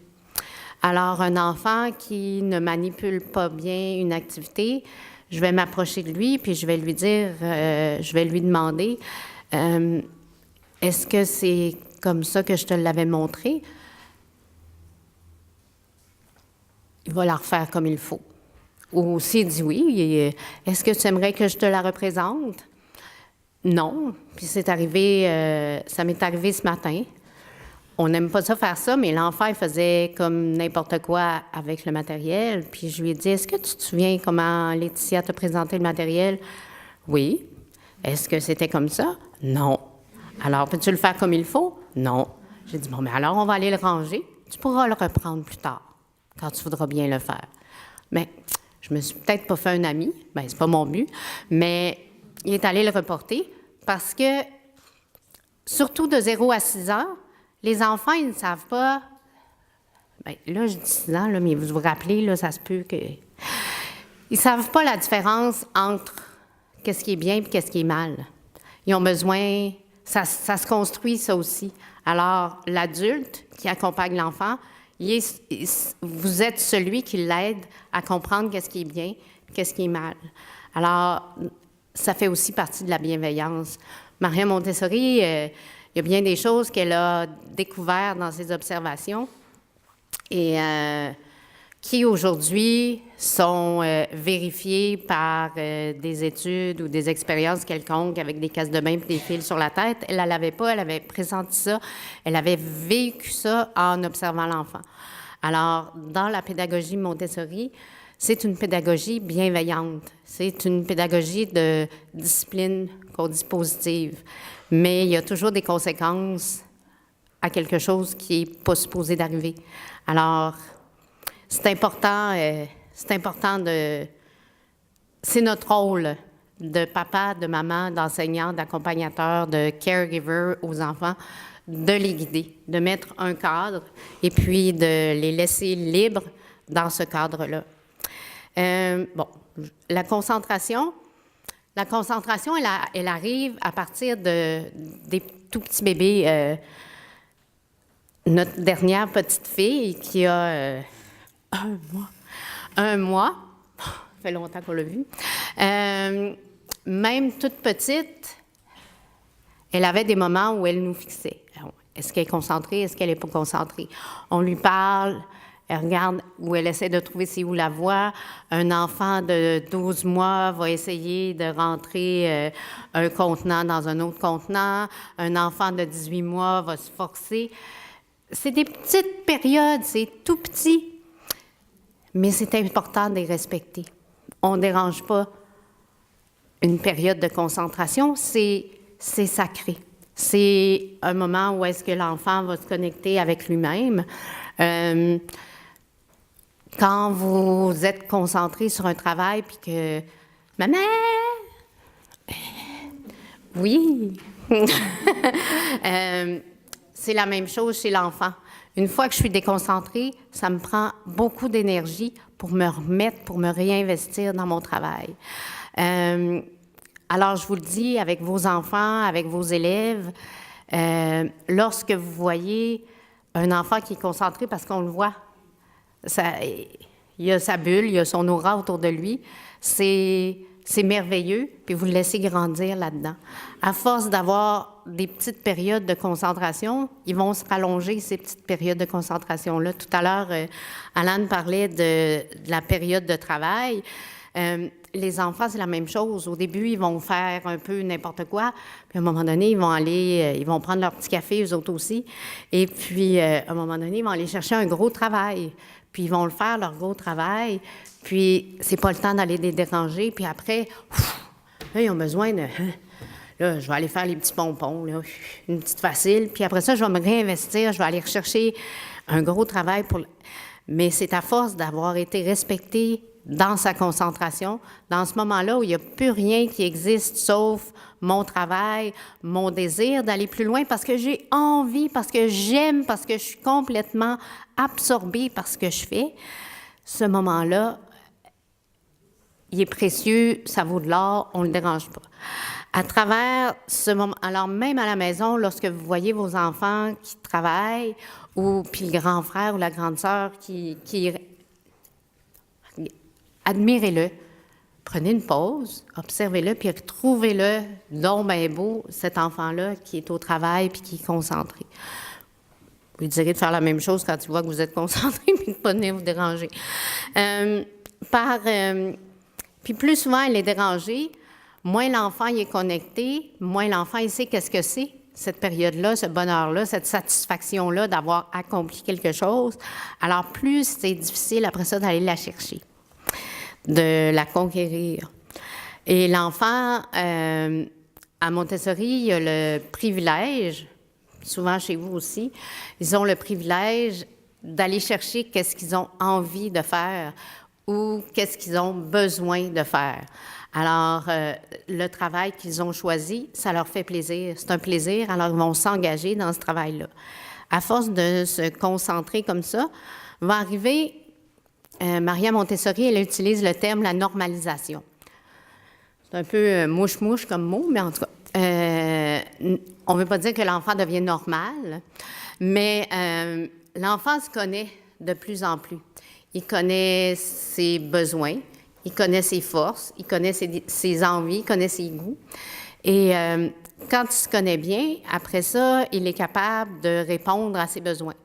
Alors, un enfant qui ne manipule pas bien une activité, je vais m'approcher de lui puis je vais lui dire, je vais lui demander, est-ce que c'est comme ça que je te l'avais montré? Il va la refaire comme il faut. Ou s'il dit oui, est-ce que tu aimerais que je te la représente? Non. Puis ça m'est arrivé ce matin. On n'aime pas ça faire ça, mais l'enfant, il faisait comme n'importe quoi avec le matériel. Puis je lui ai dit, est-ce que tu te souviens comment Laetitia t'a présenté le matériel? Oui. Est-ce que c'était comme ça? Non. Alors, peux-tu le faire comme il faut? Non. J'ai dit, bon, mais alors, on va aller le ranger. Tu pourras le reprendre plus tard, quand tu voudras bien le faire. Mais Je me suis peut-être pas fait un ami, bien, c'est pas mon but, mais il est allé le reporter parce que, surtout de 0 à 6 ans, les enfants, ils ne savent pas. Bien, là, je dis 6 ans, là, mais vous vous rappelez, là, ça se peut que. Ils ne savent pas la différence entre qu'est-ce qui est bien et qu'est-ce qui est mal. Ils ont besoin. Ça se construit, ça aussi. Alors, l'adulte qui accompagne l'enfant, vous êtes celui qui l'aide à comprendre qu'est-ce qui est bien et qu'est-ce qui est mal. Alors, ça fait aussi partie de la bienveillance. Maria Montessori, il y a bien des choses qu'elle a découvertes dans ses observations et qui aujourd'hui sont vérifiées par des études ou des expériences quelconques avec des casses de bain et des fils sur la tête. Elle ne l'avait pas, elle avait pressenti ça, elle avait vécu ça en observant l'enfant. Alors, dans la pédagogie Montessori, c'est une pédagogie bienveillante. C'est une pédagogie de discipline qu'on dit positive. Mais il y a toujours des conséquences à quelque chose qui n'est pas supposé d'arriver. Alors, c'est important de... C'est notre rôle de papa, de maman, d'enseignant, d'accompagnateur, de caregiver aux enfants, de les guider, de mettre un cadre et puis de les laisser libres dans ce cadre-là. La concentration, elle arrive à partir des tout petits bébés. Notre dernière petite fille qui a 1 mois, ça fait longtemps qu'on l'a vue, même toute petite, elle avait des moments où elle nous fixait. Est-ce qu'elle est concentrée? Est-ce qu'elle n'est pas concentrée? On lui parle, elle regarde où elle essaie de trouver c'est où la voix. Un enfant de 12 mois va essayer de rentrer un contenant dans un autre contenant. Un enfant de 18 mois va se forcer. C'est des petites périodes, c'est tout petit. Mais c'est important de les respecter. On ne dérange pas une période de concentration, c'est sacré. C'est un moment où est-ce que l'enfant va se connecter avec lui-même. Quand vous êtes concentré sur un travail puis que « Maman! » Oui! C'est la même chose chez l'enfant. Une fois que je suis déconcentrée, ça me prend beaucoup d'énergie pour me remettre, pour me réinvestir dans mon travail. Alors, je vous le dis, avec vos enfants, avec vos élèves, lorsque vous voyez un enfant qui est concentré parce qu'on le voit, il y a sa bulle, il y a son aura autour de lui, c'est merveilleux, puis vous le laissez grandir là-dedans. À force d'avoir des petites périodes de concentration, ils vont se rallonger, ces petites périodes de concentration-là. Tout à l'heure, Alan parlait de la période de travail. Les enfants, c'est la même chose. Au début, ils vont faire un peu n'importe quoi, puis à un moment donné, ils vont prendre leur petit café, eux autres aussi, et puis à un moment donné, ils vont aller chercher un gros travail, puis ils vont le faire, leur gros travail, puis c'est pas le temps d'aller les déranger, puis après, là, ils ont besoin de... Là, je vais aller faire les petits pompons, là, une petite facile, puis après ça, je vais me réinvestir, je vais aller rechercher un gros travail pour... Mais c'est à force d'avoir été respecté dans sa concentration, dans ce moment-là où il n'y a plus rien qui existe sauf mon travail, mon désir d'aller plus loin parce que j'ai envie, parce que j'aime, parce que je suis complètement absorbée par ce que je fais, ce moment-là, il est précieux, ça vaut de l'or, on ne le dérange pas. À travers ce moment, alors même à la maison, lorsque vous voyez vos enfants qui travaillent, ou puis le grand frère ou la grande sœur qui admirez-le, prenez une pause, observez-le, puis retrouvez-le, donc bien beau, cet enfant-là qui est au travail puis qui est concentré. Vous lui direz de faire la même chose quand il voit que vous êtes concentré puis de ne pas venir vous déranger. Puis plus souvent il est dérangé, moins l'enfant il est connecté, moins l'enfant il sait qu'est-ce que c'est, cette période-là, ce bonheur-là, cette satisfaction-là d'avoir accompli quelque chose. Alors plus c'est difficile après ça d'aller la chercher, de la conquérir. Et l'enfant, à Montessori, il a le privilège, souvent chez vous aussi, ils ont le privilège d'aller chercher qu'est-ce qu'ils ont envie de faire ou qu'est-ce qu'ils ont besoin de faire. Alors, le travail qu'ils ont choisi, ça leur fait plaisir. C'est un plaisir, alors ils vont s'engager dans ce travail-là. À force de se concentrer comme ça, va arriver, Maria Montessori, elle utilise le terme la normalisation. C'est un peu mouche-mouche comme mot, mais en tout cas, on ne veut pas dire que l'enfant devient normal, mais l'enfant se connaît de plus en plus. Il connaît ses besoins, il connaît ses forces, il connaît ses envies, il connaît ses goûts. Et quand il se connaît bien, après ça, il est capable de répondre à ses besoins.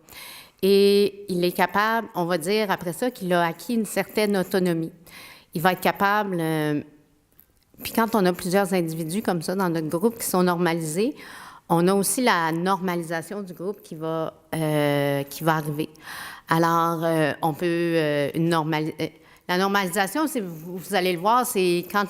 Et il est capable, on va dire après ça, qu'il a acquis une certaine autonomie. Il va être capable... puis quand on a plusieurs individus comme ça dans notre groupe qui sont normalisés, on a aussi la normalisation du groupe qui va arriver. Alors, on peut... la normalisation, vous allez le voir, c'est quand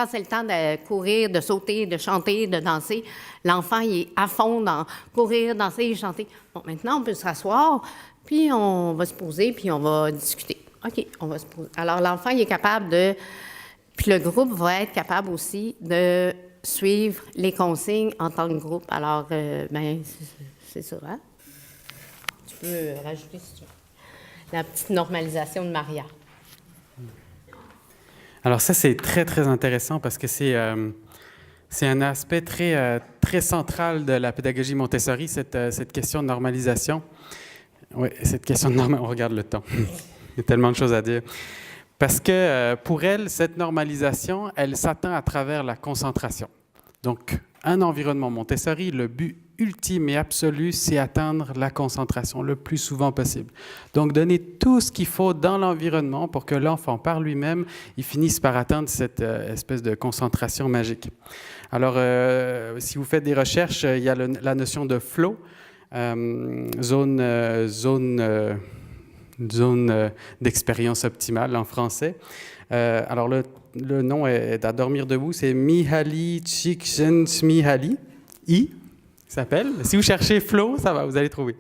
c'est le temps de courir, de sauter, de chanter, de danser, l'enfant il est à fond dans courir, danser et chanter. Bon, maintenant, on peut se rasseoir, puis on va se poser, puis on va discuter. OK, on va se poser. Alors, l'enfant, il est capable de... Puis le groupe va être capable aussi de suivre les consignes en tant que groupe. Alors, c'est ça, hein? Tu peux rajouter, si tu veux, la petite normalisation de Maria. Alors ça, c'est très, très intéressant parce que c'est un aspect très, très central de la pédagogie Montessori, cette question de normalisation. Oui, cette question de normalisation, on regarde le temps. Il y a tellement de choses à dire. Parce que pour elle, cette normalisation, elle s'atteint à travers la concentration. Donc, un environnement Montessori, le but ultime et absolu, c'est atteindre la concentration le plus souvent possible. Donc, donner tout ce qu'il faut dans l'environnement pour que l'enfant, par lui-même, il finisse par atteindre cette espèce de concentration magique. Alors, si vous faites des recherches, il y a la notion de flow, zone d'expérience optimale en français. Alors, le nom est à dormir debout, c'est Mihaly Csikszentmihalyi, s'appelle. Si vous cherchez flow, ça va, vous allez trouver.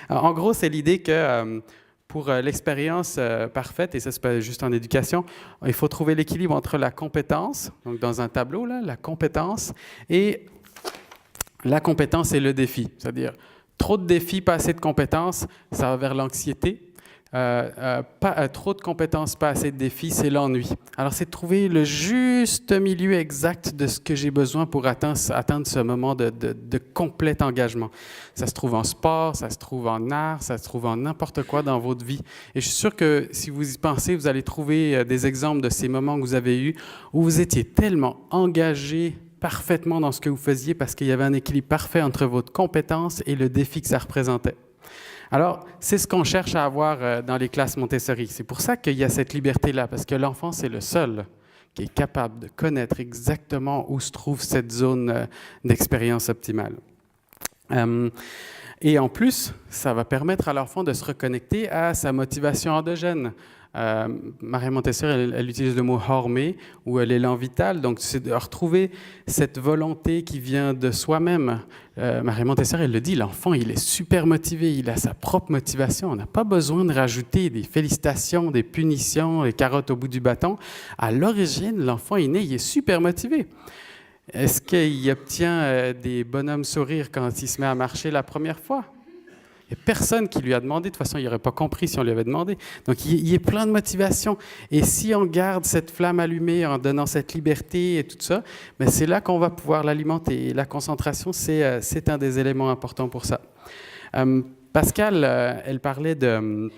Alors, en gros, c'est l'idée que pour l'expérience parfaite, et ça c'est pas juste en éducation, il faut trouver l'équilibre entre la compétence, donc dans un tableau, là, la compétence et le défi. C'est-à-dire, trop de défis, pas assez de compétences, ça va vers l'anxiété. Trop de compétences, pas assez de défis, c'est l'ennui. Alors, c'est de trouver le juste milieu exact de ce que j'ai besoin pour atteindre ce moment de complet engagement. Ça se trouve en sport, ça se trouve en art, ça se trouve en n'importe quoi dans votre vie. Et je suis sûr que si vous y pensez, vous allez trouver des exemples de ces moments que vous avez eus où vous étiez tellement engagé parfaitement dans ce que vous faisiez parce qu'il y avait un équilibre parfait entre votre compétence et le défi que ça représentait. Alors, c'est ce qu'on cherche à avoir dans les classes Montessori. C'est pour ça qu'il y a cette liberté-là, parce que l'enfant, c'est le seul qui est capable de connaître exactement où se trouve cette zone d'expérience optimale. Et en plus, ça va permettre à l'enfant de se reconnecter à sa motivation endogène. Maria Montessori, elle utilise le mot « hormé » ou l'élan vital. Donc, c'est de retrouver cette volonté qui vient de soi-même. Maria Montessori, elle le dit, l'enfant, il est super motivé, il a sa propre motivation. On n'a pas besoin de rajouter des félicitations, des punitions, des carottes au bout du bâton. À l'origine, l'enfant est né, il est super motivé. Est-ce qu'il obtient des bonhommes sourires quand il se met à marcher la première fois? Il n'y a personne qui lui a demandé. De toute façon, il n'aurait pas compris si on lui avait demandé. Donc, il est plein de motivation. Et si on garde cette flamme allumée en donnant cette liberté et tout ça, bien, c'est là qu'on va pouvoir l'alimenter. Et la concentration, c'est un des éléments importants pour ça. Pascal, elle parlait des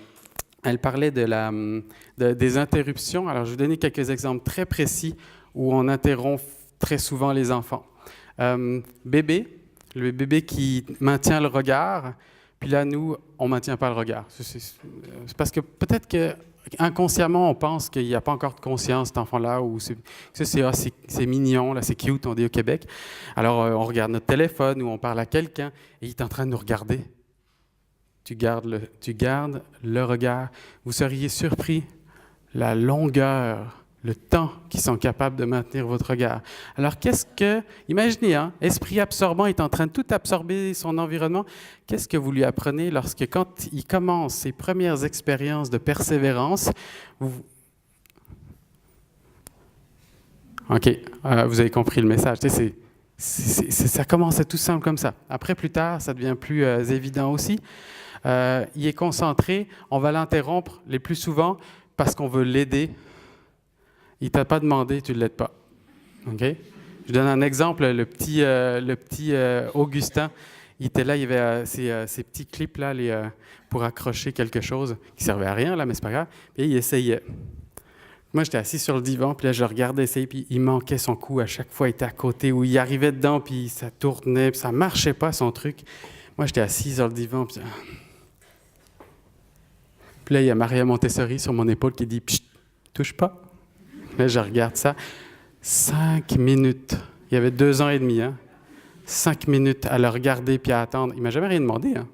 interruptions. Alors, je vais vous donner quelques exemples très précis où on interrompt très souvent les enfants. Le bébé qui maintient le regard. Puis là, nous, on ne maintient pas le regard. C'est parce que peut-être qu'inconsciemment, on pense qu'il n'y a pas encore de conscience, cet enfant-là, ou c'est mignon, là, c'est cute, on dit au Québec. Alors, on regarde notre téléphone ou on parle à quelqu'un et il est en train de nous regarder. Tu gardes le regard. Vous seriez surpris la longueur, le temps qu'ils sont capables de maintenir votre regard. Alors, imaginez, esprit absorbant est en train de tout absorber son environnement. Qu'est-ce que vous lui apprenez quand il commence ses premières expériences de persévérance, OK, vous avez compris le message. Tu sais, ça commence à tout simple comme ça. Après, plus tard, ça devient plus évident aussi. Il est concentré, on va l'interrompre les plus souvent parce qu'on veut l'aider. Il ne t'a pas demandé, tu ne l'aides pas. OK? Je donne un exemple, le petit Augustin, il était là, il y avait ces petits clips là, pour accrocher quelque chose qui ne servait à rien, là, mais c'est pas grave. Et il essayait. Moi, j'étais assis sur le divan, puis là, je le regardais essayer, puis il manquait son coup à chaque fois. Il était à côté, où il arrivait dedans, puis ça tournait, puis ça marchait pas, son truc. Moi, j'étais assis sur le divan, puis là, il y a Maria Montessori sur mon épaule qui dit « Psst, touche pas ». Là, je regarde ça. 5 minutes. Il y avait 2 ans et demi, hein. 5 minutes à le regarder puis à attendre. Il m'a jamais rien demandé, hein.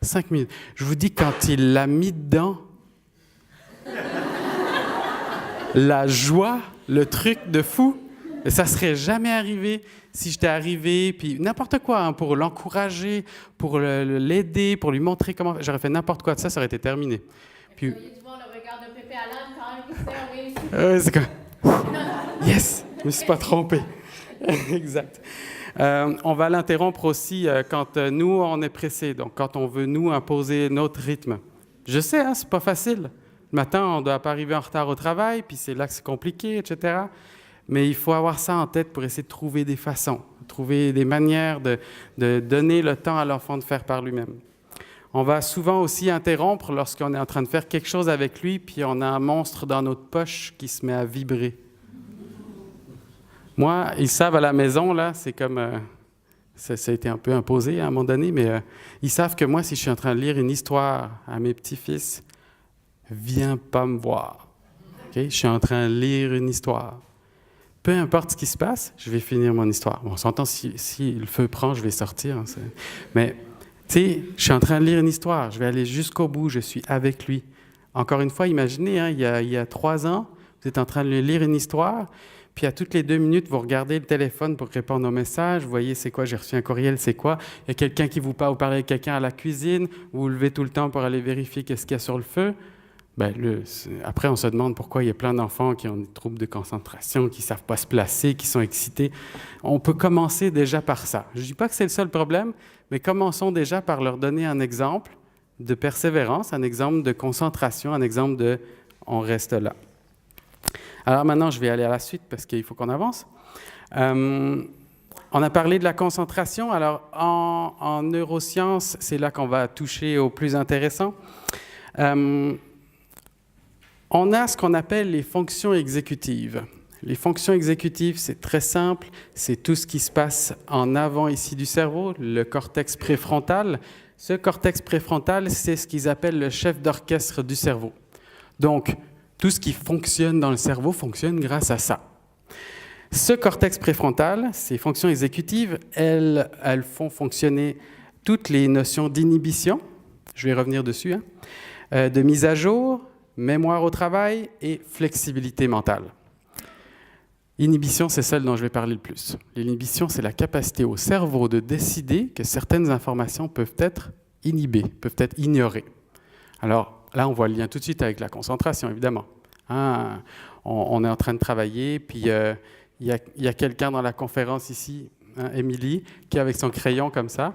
5 minutes. Je vous dis, quand il l'a mis dedans, la joie, le truc de fou, ça serait jamais arrivé si j'étais arrivé, puis n'importe quoi, hein, pour l'encourager, pour l'aider, pour lui montrer comment... J'aurais fait n'importe quoi de ça, ça aurait été terminé. Puis... Vous voyez du monde, le regard de Pépé Alan quand il s'est oui, c'est comme... Yes! Je ne me suis pas trompé. Exact. On va l'interrompre aussi quand nous, on est pressé, donc quand on veut nous imposer notre rythme. Je sais, hein, c'est pas facile. Le matin, on ne doit pas arriver en retard au travail, puis c'est là que c'est compliqué, etc. Mais il faut avoir ça en tête pour essayer de trouver des façons, trouver des manières de donner le temps à l'enfant de faire par lui-même. On va souvent aussi interrompre lorsqu'on est en train de faire quelque chose avec lui, puis on a un monstre dans notre poche qui se met à vibrer. Moi, ils savent à la maison, là, c'est comme... ça a été un peu imposé à un moment donné, mais ils savent que moi, si je suis en train de lire une histoire à mes petits-fils, viens pas me voir. Okay? Je suis en train de lire une histoire. Peu importe ce qui se passe, je vais finir mon histoire. Bon, on s'entend, si le feu prend, je vais sortir. Hein, mais, tu sais, je suis en train de lire une histoire. Je vais aller jusqu'au bout. Je suis avec lui. Encore une fois, imaginez, hein, il y a 3 ans, vous êtes en train de lire une histoire, puis à toutes les 2 minutes, vous regardez le téléphone pour répondre aux messages. Vous voyez, c'est quoi, j'ai reçu un courriel, c'est quoi. Il y a quelqu'un qui vous parle, vous parlez avec quelqu'un à la cuisine, vous vous levez tout le temps pour aller vérifier qu'est-ce qu'il y a sur le feu. Ben, après, on se demande pourquoi il y a plein d'enfants qui ont des troubles de concentration, qui ne savent pas se placer, qui sont excités. On peut commencer déjà par ça. Je ne dis pas que c'est le seul problème, mais commençons déjà par leur donner un exemple de persévérance, un exemple de concentration, un exemple de « on reste là ». Alors maintenant, je vais aller à la suite parce qu'il faut qu'on avance. On a parlé de la concentration. Alors, en neurosciences, c'est là qu'on va toucher au plus intéressant. On a ce qu'on appelle les fonctions exécutives. Les fonctions exécutives, c'est très simple. C'est tout ce qui se passe en avant ici du cerveau, le cortex préfrontal. Ce cortex préfrontal, c'est ce qu'ils appellent le chef d'orchestre du cerveau. Donc, tout ce qui fonctionne dans le cerveau fonctionne grâce à ça. Ce cortex préfrontal, ces fonctions exécutives, elles font fonctionner toutes les notions d'inhibition, je vais revenir dessus, hein, de mise à jour, mémoire au travail et flexibilité mentale. Inhibition, c'est celle dont je vais parler le plus. L'inhibition, c'est la capacité au cerveau de décider que certaines informations peuvent être inhibées, peuvent être ignorées. Alors, là, on voit le lien tout de suite avec la concentration, évidemment. Hein? On est en train de travailler, puis il y a quelqu'un dans la conférence ici, hein, Émilie, qui est avec son crayon comme ça,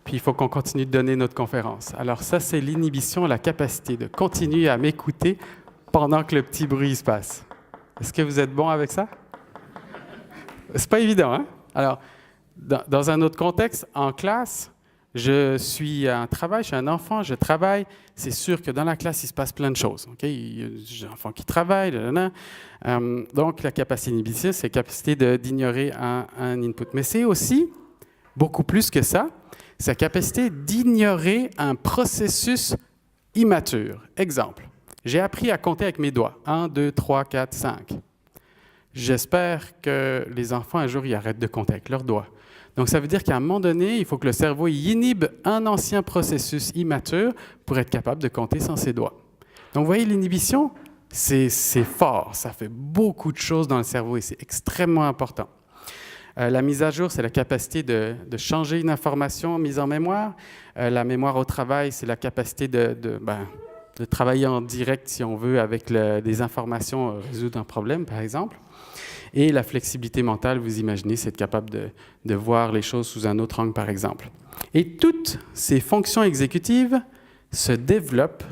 puis il faut qu'on continue de donner notre conférence. Alors ça, c'est l'inhibition, la capacité de continuer à m'écouter pendant que le petit bruit se passe. Est-ce que vous êtes bon avec ça? C'est pas évident, hein? Alors, dans un autre contexte, en classe, je suis à un travail, je suis un enfant, je travaille. C'est sûr que dans la classe, il se passe plein de choses. Okay? Il y a des enfants qui travaillent. Donc, la capacité d'inhibition, c'est la capacité d'ignorer un input. Mais c'est aussi, beaucoup plus que ça, c'est la capacité d'ignorer un processus immature. Exemple, j'ai appris à compter avec mes doigts. 1, 2, 3, 4, 5. J'espère que les enfants, un jour, ils arrêtent de compter avec leurs doigts. Donc, ça veut dire qu'à un moment donné, il faut que le cerveau inhibe un ancien processus immature pour être capable de compter sans ses doigts. Donc, vous voyez, l'inhibition, c'est fort. Ça fait beaucoup de choses dans le cerveau et c'est extrêmement important. La mise à jour, c'est la capacité de changer une information mise en mémoire. La mémoire au travail, c'est la capacité de de travailler en direct, si on veut, avec des informations, résoudre un problème, par exemple. Et la flexibilité mentale, vous imaginez, c'est être capable de voir les choses sous un autre angle, par exemple. Et toutes ces fonctions exécutives se développent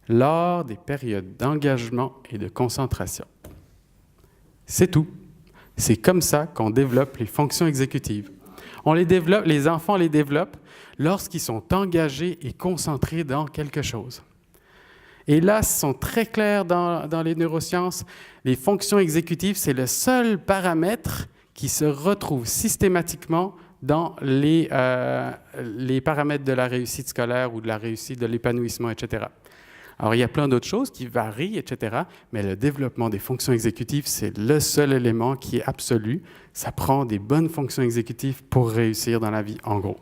lors des périodes d'engagement et de concentration. C'est tout. C'est comme ça qu'on développe les fonctions exécutives. On les développe, les enfants les développent lorsqu'ils sont engagés et concentrés dans quelque chose. Et là, ce sont très clairs dans les neurosciences. Les fonctions exécutives, c'est le seul paramètre qui se retrouve systématiquement dans les paramètres de la réussite scolaire ou de la réussite de l'épanouissement, etc. Alors, il y a plein d'autres choses qui varient, etc., mais le développement des fonctions exécutives, c'est le seul élément qui est absolu. Ça prend des bonnes fonctions exécutives pour réussir dans la vie, en gros.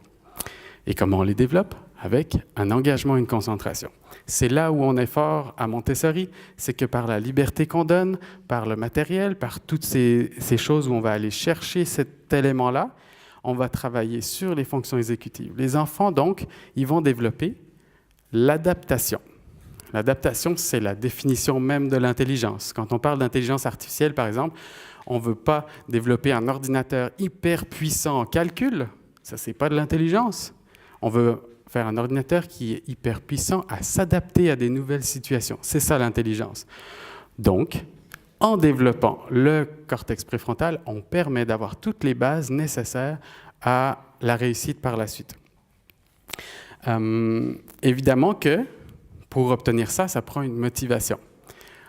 Et comment on les développe? Avec un engagement et une concentration. C'est là où on est fort à Montessori, c'est que par la liberté qu'on donne, par le matériel, par toutes ces choses où on va aller chercher cet élément-là, on va travailler sur les fonctions exécutives. Les enfants, donc, ils vont développer l'adaptation. L'adaptation, c'est la définition même de l'intelligence. Quand on parle d'intelligence artificielle, par exemple, on ne veut pas développer un ordinateur hyper puissant en calcul. Ça, ce n'est pas de l'intelligence. On veut faire un ordinateur qui est hyper puissant à s'adapter à des nouvelles situations. C'est ça l'intelligence. Donc, en développant le cortex préfrontal, on permet d'avoir toutes les bases nécessaires à la réussite par la suite. Évidemment que pour obtenir ça, ça prend une motivation.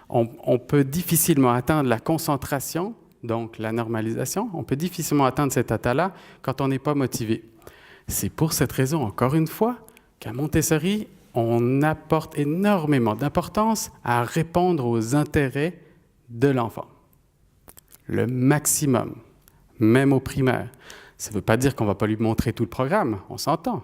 On peut difficilement atteindre la concentration, donc la normalisation. On peut difficilement atteindre cet état-là quand on n'est pas motivé. C'est pour cette raison, encore une fois, qu'à Montessori, on apporte énormément d'importance à répondre aux intérêts de l'enfant. Le maximum, même au primaire. Ça ne veut pas dire qu'on ne va pas lui montrer tout le programme, on s'entend.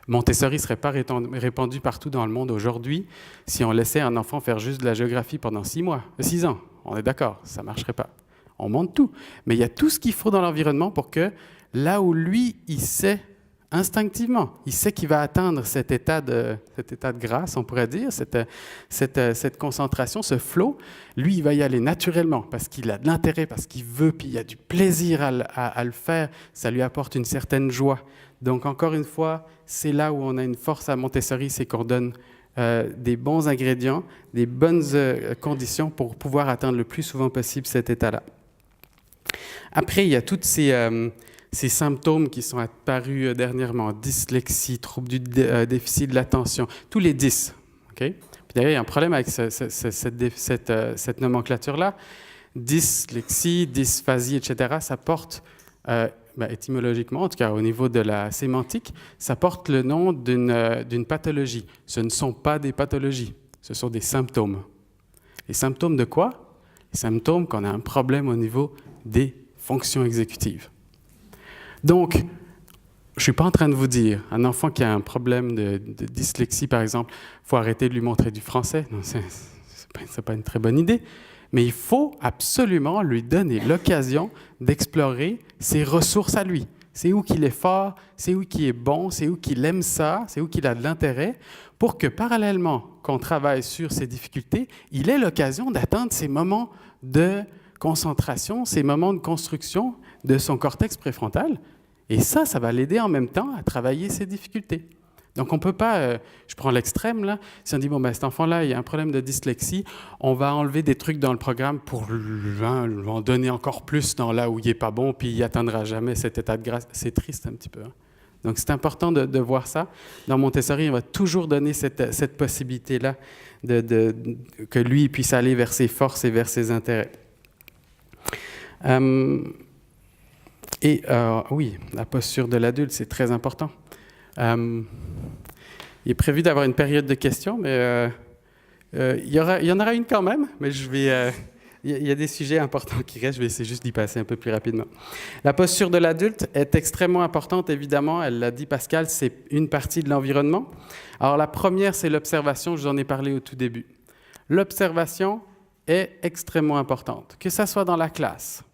Montessori ne serait pas répandu partout dans le monde aujourd'hui si on laissait un enfant faire juste de la géographie pendant 6 ans. On est d'accord, ça ne marcherait pas. On montre tout. Mais il y a tout ce qu'il faut dans l'environnement pour que là où lui, il sait instinctivement, il sait qu'il va atteindre cet état de grâce, on pourrait dire, cette concentration, ce flow, lui, il va y aller naturellement parce qu'il a de l'intérêt, parce qu'il veut, puis il a du plaisir à le faire. Ça lui apporte une certaine joie. Donc, encore une fois, c'est là où on a une force à Montessori, c'est qu'on donne des bons ingrédients, des bonnes conditions pour pouvoir atteindre le plus souvent possible cet état-là. Après, il y a toutes ces symptômes qui sont apparus dernièrement, dyslexie, trouble du déficit de l'attention, tous les 10. Okay? Puis d'ailleurs, il y a un problème avec cette nomenclature-là. Dyslexie, dysphasie, etc., ça porte, étymologiquement, en tout cas au niveau de la sémantique, ça porte le nom d'une pathologie. Ce ne sont pas des pathologies, ce sont des symptômes. Les symptômes de quoi? Les symptômes qu'on a un problème au niveau des fonctions exécutives. Donc, je ne suis pas en train de vous dire, un enfant qui a un problème de dyslexie, par exemple, il faut arrêter de lui montrer du français. Non, ce n'est pas une très bonne idée. Mais il faut absolument lui donner l'occasion d'explorer ses ressources à lui. C'est où qu'il est fort, c'est où qu'il est bon, c'est où qu'il aime ça, c'est où qu'il a de l'intérêt, pour que parallèlement qu'on travaille sur ses difficultés, il ait l'occasion d'atteindre ces moments de concentration, ces moments de construction de son cortex préfrontal. Et ça va l'aider en même temps à travailler ses difficultés. Donc, on ne peut pas, je prends l'extrême, là, si on dit, cet enfant-là, il y a un problème de dyslexie, on va enlever des trucs dans le programme pour lui en donner encore plus dans là où il n'est pas bon, puis il n'atteindra jamais cet état de grâce. C'est triste un petit peu. Hein. Donc, c'est important de voir ça. Dans Montessori, on va toujours donner cette possibilité-là que lui puisse aller vers ses forces et vers ses intérêts. Oui, la posture de l'adulte, c'est très important. Il est prévu d'avoir une période de questions, mais il y en aura une quand même, mais il y a des sujets importants qui restent, je vais essayer juste d'y passer un peu plus rapidement. La posture de l'adulte est extrêmement importante, évidemment, elle l'a dit Pascal, c'est une partie de l'environnement. Alors la première, c'est l'observation, je vous en ai parlé au tout début. L'observation est extrêmement importante, que ça soit dans la classe.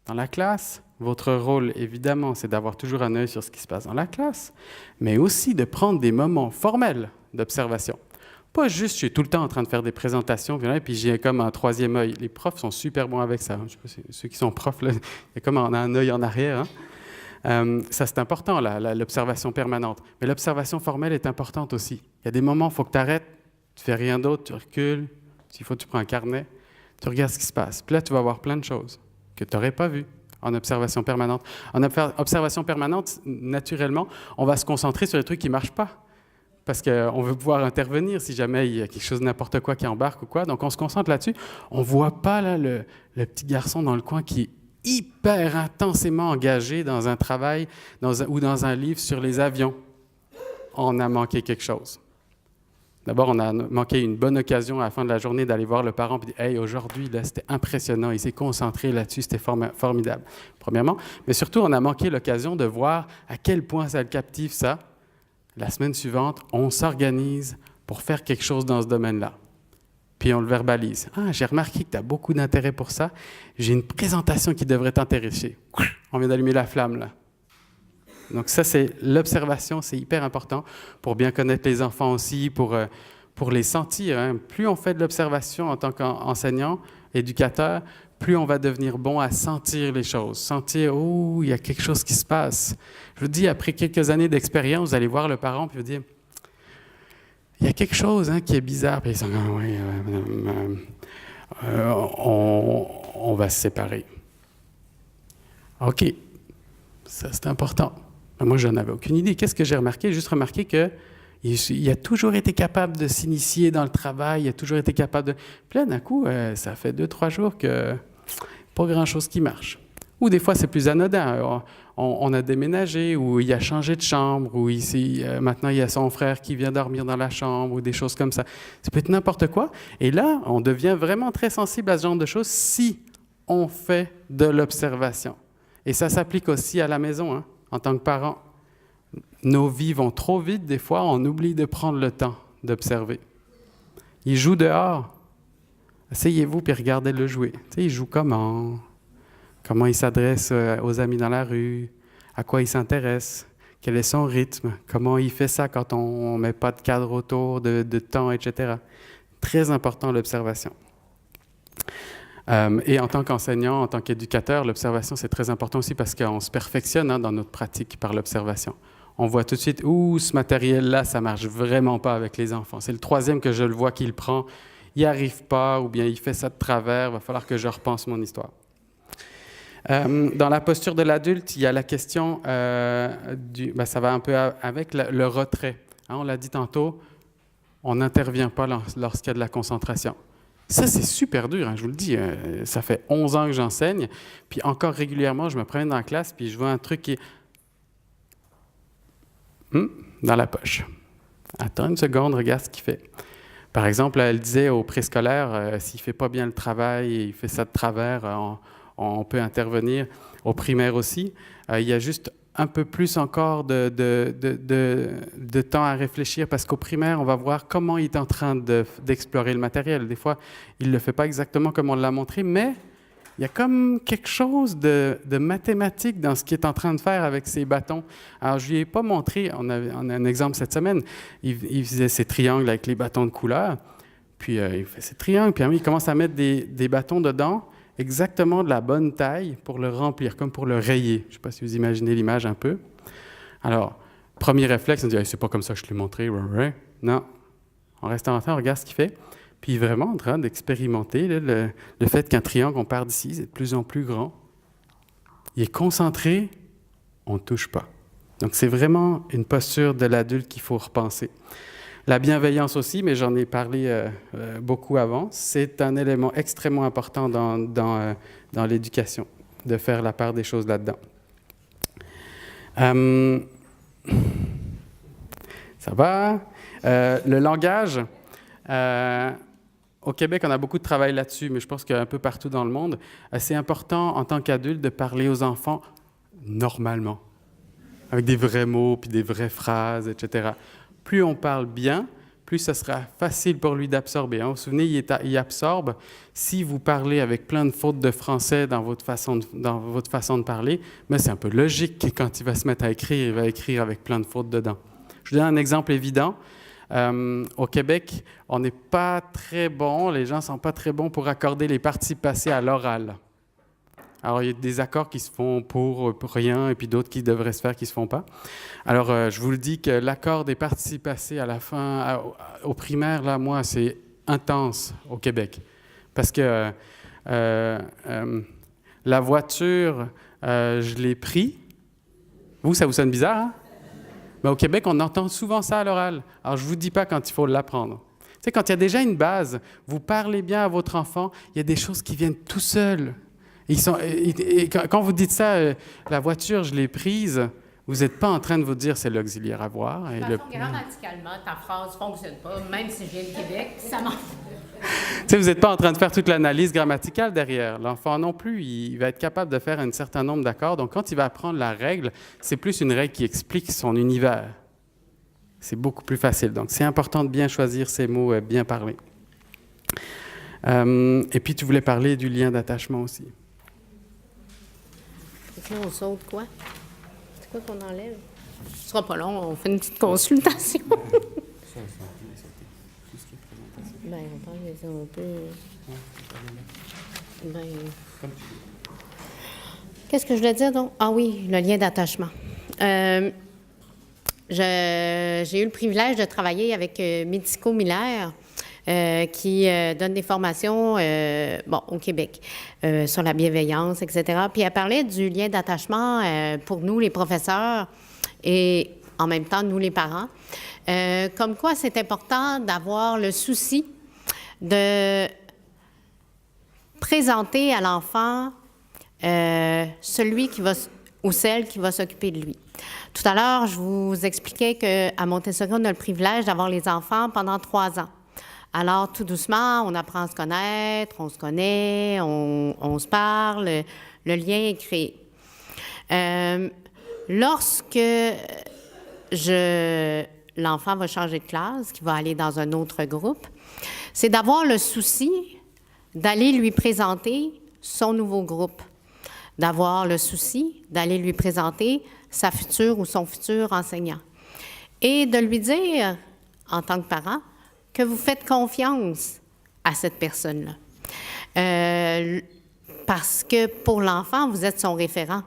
Dans la classe, votre rôle, évidemment, c'est d'avoir toujours un œil sur ce qui se passe dans la classe, mais aussi de prendre des moments formels d'observation Pas juste, je suis tout le temps en train de faire des présentations, puis j'ai comme un troisième œil. Les profs sont super bons avec ça. Je sais pas, ceux qui sont profs, là, il y a comme un œil en arrière. Ça, c'est important, l'observation permanente. Mais l'observation formelle est importante aussi. Il y a des moments où il faut que tu arrêtes, tu fais rien d'autre, tu recules, s'il faut, tu prends un carnet, tu regardes ce qui se passe. Puis là, tu vas voir plein de choses que tu n'aurais pas vues en observation permanente. En observation permanente, naturellement, on va se concentrer sur les trucs qui ne marchent pas. Parce qu'on veut pouvoir intervenir si jamais il y a quelque chose, n'importe quoi qui embarque ou quoi. Donc, on se concentre là-dessus. On ne voit pas là, le petit garçon dans le coin qui est hyper intensément engagé dans un travail ou dans un livre sur les avions. On a manqué quelque chose. D'abord, on a manqué une bonne occasion à la fin de la journée d'aller voir le parent et dire « Hey, aujourd'hui, là, c'était impressionnant, il s'est concentré là-dessus, c'était formidable. » Premièrement, mais surtout, on a manqué l'occasion de voir à quel point ça le captive, ça. La semaine suivante, on s'organise pour faire quelque chose dans ce domaine-là. Puis on le verbalise. « Ah, j'ai remarqué que tu as beaucoup d'intérêt pour ça. J'ai une présentation qui devrait t'intéresser. » On vient d'allumer la flamme, là. Donc ça, c'est l'observation, c'est hyper important pour bien connaître les enfants aussi, pour les sentir. Hein. Plus on fait de l'observation en tant qu'enseignant, éducateur, plus on va devenir bon à sentir les choses, sentir « Oh, il y a quelque chose qui se passe ». Je vous dis, après quelques années d'expérience, vous allez voir le parent puis vous dire « Il y a quelque chose qui est bizarre ». Puis ils sont « Oui, on va se séparer ». OK, ça c'est important. Moi, je n'en avais aucune idée. Qu'est-ce que j'ai remarqué? J'ai juste remarqué qu'il a toujours été capable de s'initier dans le travail, il a toujours été capable de... Puis là, d'un coup, ça fait 2-3 jours que pas grand-chose qui marche. Ou des fois, c'est plus anodin. On a déménagé, ou il a changé de chambre, ou maintenant, il y a son frère qui vient dormir dans la chambre, ou des choses comme ça. Ça peut être n'importe quoi. Et là, on devient vraiment très sensible à ce genre de choses si on fait de l'observation. Et ça s'applique aussi à la maison, hein. En tant que parents, nos vies vont trop vite, des fois, on oublie de prendre le temps d'observer. Il joue dehors. Asseyez-vous puis regardez-le jouer. Tu sais, il joue comment il s'adresse aux amis dans la rue, à quoi il s'intéresse, quel est son rythme, comment il fait ça quand on ne met pas de cadre autour, de temps, etc. Très important, l'observation. Et en tant qu'enseignant, en tant qu'éducateur, l'observation, c'est très important aussi parce qu'on se perfectionne dans notre pratique par l'observation. On voit tout de suite, ce matériel-là, ça ne marche vraiment pas avec les enfants. C'est le troisième que je le vois qu'il prend, il n'y arrive pas, ou bien il fait ça de travers, il va falloir que je repense mon histoire. Dans la posture de l'adulte, il y a la question, ça va un peu avec le retrait. Hein, on l'a dit tantôt, on n'intervient pas lorsqu'il y a de la concentration. Ça, c'est super dur, hein, je vous le dis. Ça fait 11 ans que j'enseigne, puis encore régulièrement, je me promène dans la classe, puis je vois un truc qui est dans la poche. Attends une seconde, regarde ce qu'il fait. Par exemple, elle disait au préscolaire, s'il ne fait pas bien le travail et il fait ça de travers, on peut intervenir. Au primaire aussi, il y a juste un peu plus encore de temps à réfléchir parce qu'au primaire, on va voir comment il est en train d'explorer le matériel. Des fois, il ne le fait pas exactement comme on l'a montré, mais il y a comme quelque chose de mathématique dans ce qu'il est en train de faire avec ses bâtons. Alors, je ne lui ai pas montré, on a un exemple cette semaine, il faisait ses triangles avec les bâtons de couleur, puis il fait ses triangles, puis il commence à mettre des bâtons dedans, exactement de la bonne taille pour le remplir, comme pour le rayer. Je ne sais pas si vous imaginez l'image un peu. Alors, premier réflexe, on dit « c'est pas comme ça que je te l'ai montré. » Non. On reste en temps, on regarde ce qu'il fait. Puis vraiment en train d'expérimenter le fait qu'un triangle, on part d'ici, c'est de plus en plus grand. Il est concentré, on ne touche pas. Donc c'est vraiment une posture de l'adulte qu'il faut repenser. La bienveillance aussi, mais j'en ai parlé beaucoup avant, c'est un élément extrêmement important dans l'éducation, de faire la part des choses là-dedans. Ça va? Le langage, au Québec, on a beaucoup de travail là-dessus, mais je pense qu'un peu partout dans le monde, c'est important en tant qu'adulte de parler aux enfants normalement, avec des vrais mots, puis des vraies phrases, etc. Plus on parle bien, plus ce sera facile pour lui d'absorber. Vous vous souvenez, il absorbe. Si vous parlez avec plein de fautes de français dans votre façon de parler, mais c'est un peu logique que quand il va se mettre à écrire, il va écrire avec plein de fautes dedans. Je vous donne un exemple évident. Au Québec, on n'est pas très bon, les gens ne sont pas très bons pour accorder les participes passés à l'oral. Alors, il y a des accords qui se font pour rien, et puis d'autres qui devraient se faire qui ne se font pas. Alors, je vous le dis que l'accord des participes passés à la fin, au primaire, là, moi, c'est intense au Québec. Parce que la voiture, je l'ai pris. Vous, ça vous sonne bizarre, hein? Mais au Québec, on entend souvent ça à l'oral. Alors, je ne vous dis pas quand il faut l'apprendre. Tu sais, quand il y a déjà une base, vous parlez bien à votre enfant, il y a des choses qui viennent tout seuls. Quand vous dites ça, la voiture, je l'ai prise, vous n'êtes pas en train de vous dire c'est l'auxiliaire à voir. De toute façon, grammaticalement, ta phrase ne fonctionne pas, même si je viens de Québec, ça marche. Tu sais, vous n'êtes pas en train de faire toute l'analyse grammaticale derrière. L'enfant non plus, il va être capable de faire un certain nombre d'accords. Donc, quand il va apprendre la règle, c'est plus une règle qui explique son univers. C'est beaucoup plus facile. Donc, c'est important de bien choisir ses mots, bien parler. Et puis, tu voulais parler du lien d'attachement aussi. Là, on saute quoi? C'est quoi qu'on enlève? Ce sera pas long, on fait une petite consultation. Ben, on parle de ça, on peut... Ben... Qu'est-ce que je voulais dire, donc? Ah oui, le lien d'attachement. J'ai eu le privilège de travailler avec Médico Miller, qui donne des formations au Québec sur la bienveillance, etc. Puis elle parlait du lien d'attachement pour nous, les professeurs, et en même temps, nous, les parents. Comme quoi, c'est important d'avoir le souci de présenter à l'enfant celui qui va ou celle qui va s'occuper de lui. Tout à l'heure, je vous expliquais qu'à Montessori, on a le privilège d'avoir les enfants pendant 3 ans. Alors, tout doucement, on apprend à se connaître, on se connaît, on se parle, le lien est créé. Lorsque l'enfant va changer de classe, qu'il va aller dans un autre groupe, c'est d'avoir le souci d'aller lui présenter son nouveau groupe, d'avoir le souci d'aller lui présenter sa future ou son futur enseignant et de lui dire, en tant que parent, que vous faites confiance à cette personne-là. Parce que pour l'enfant, vous êtes son référent.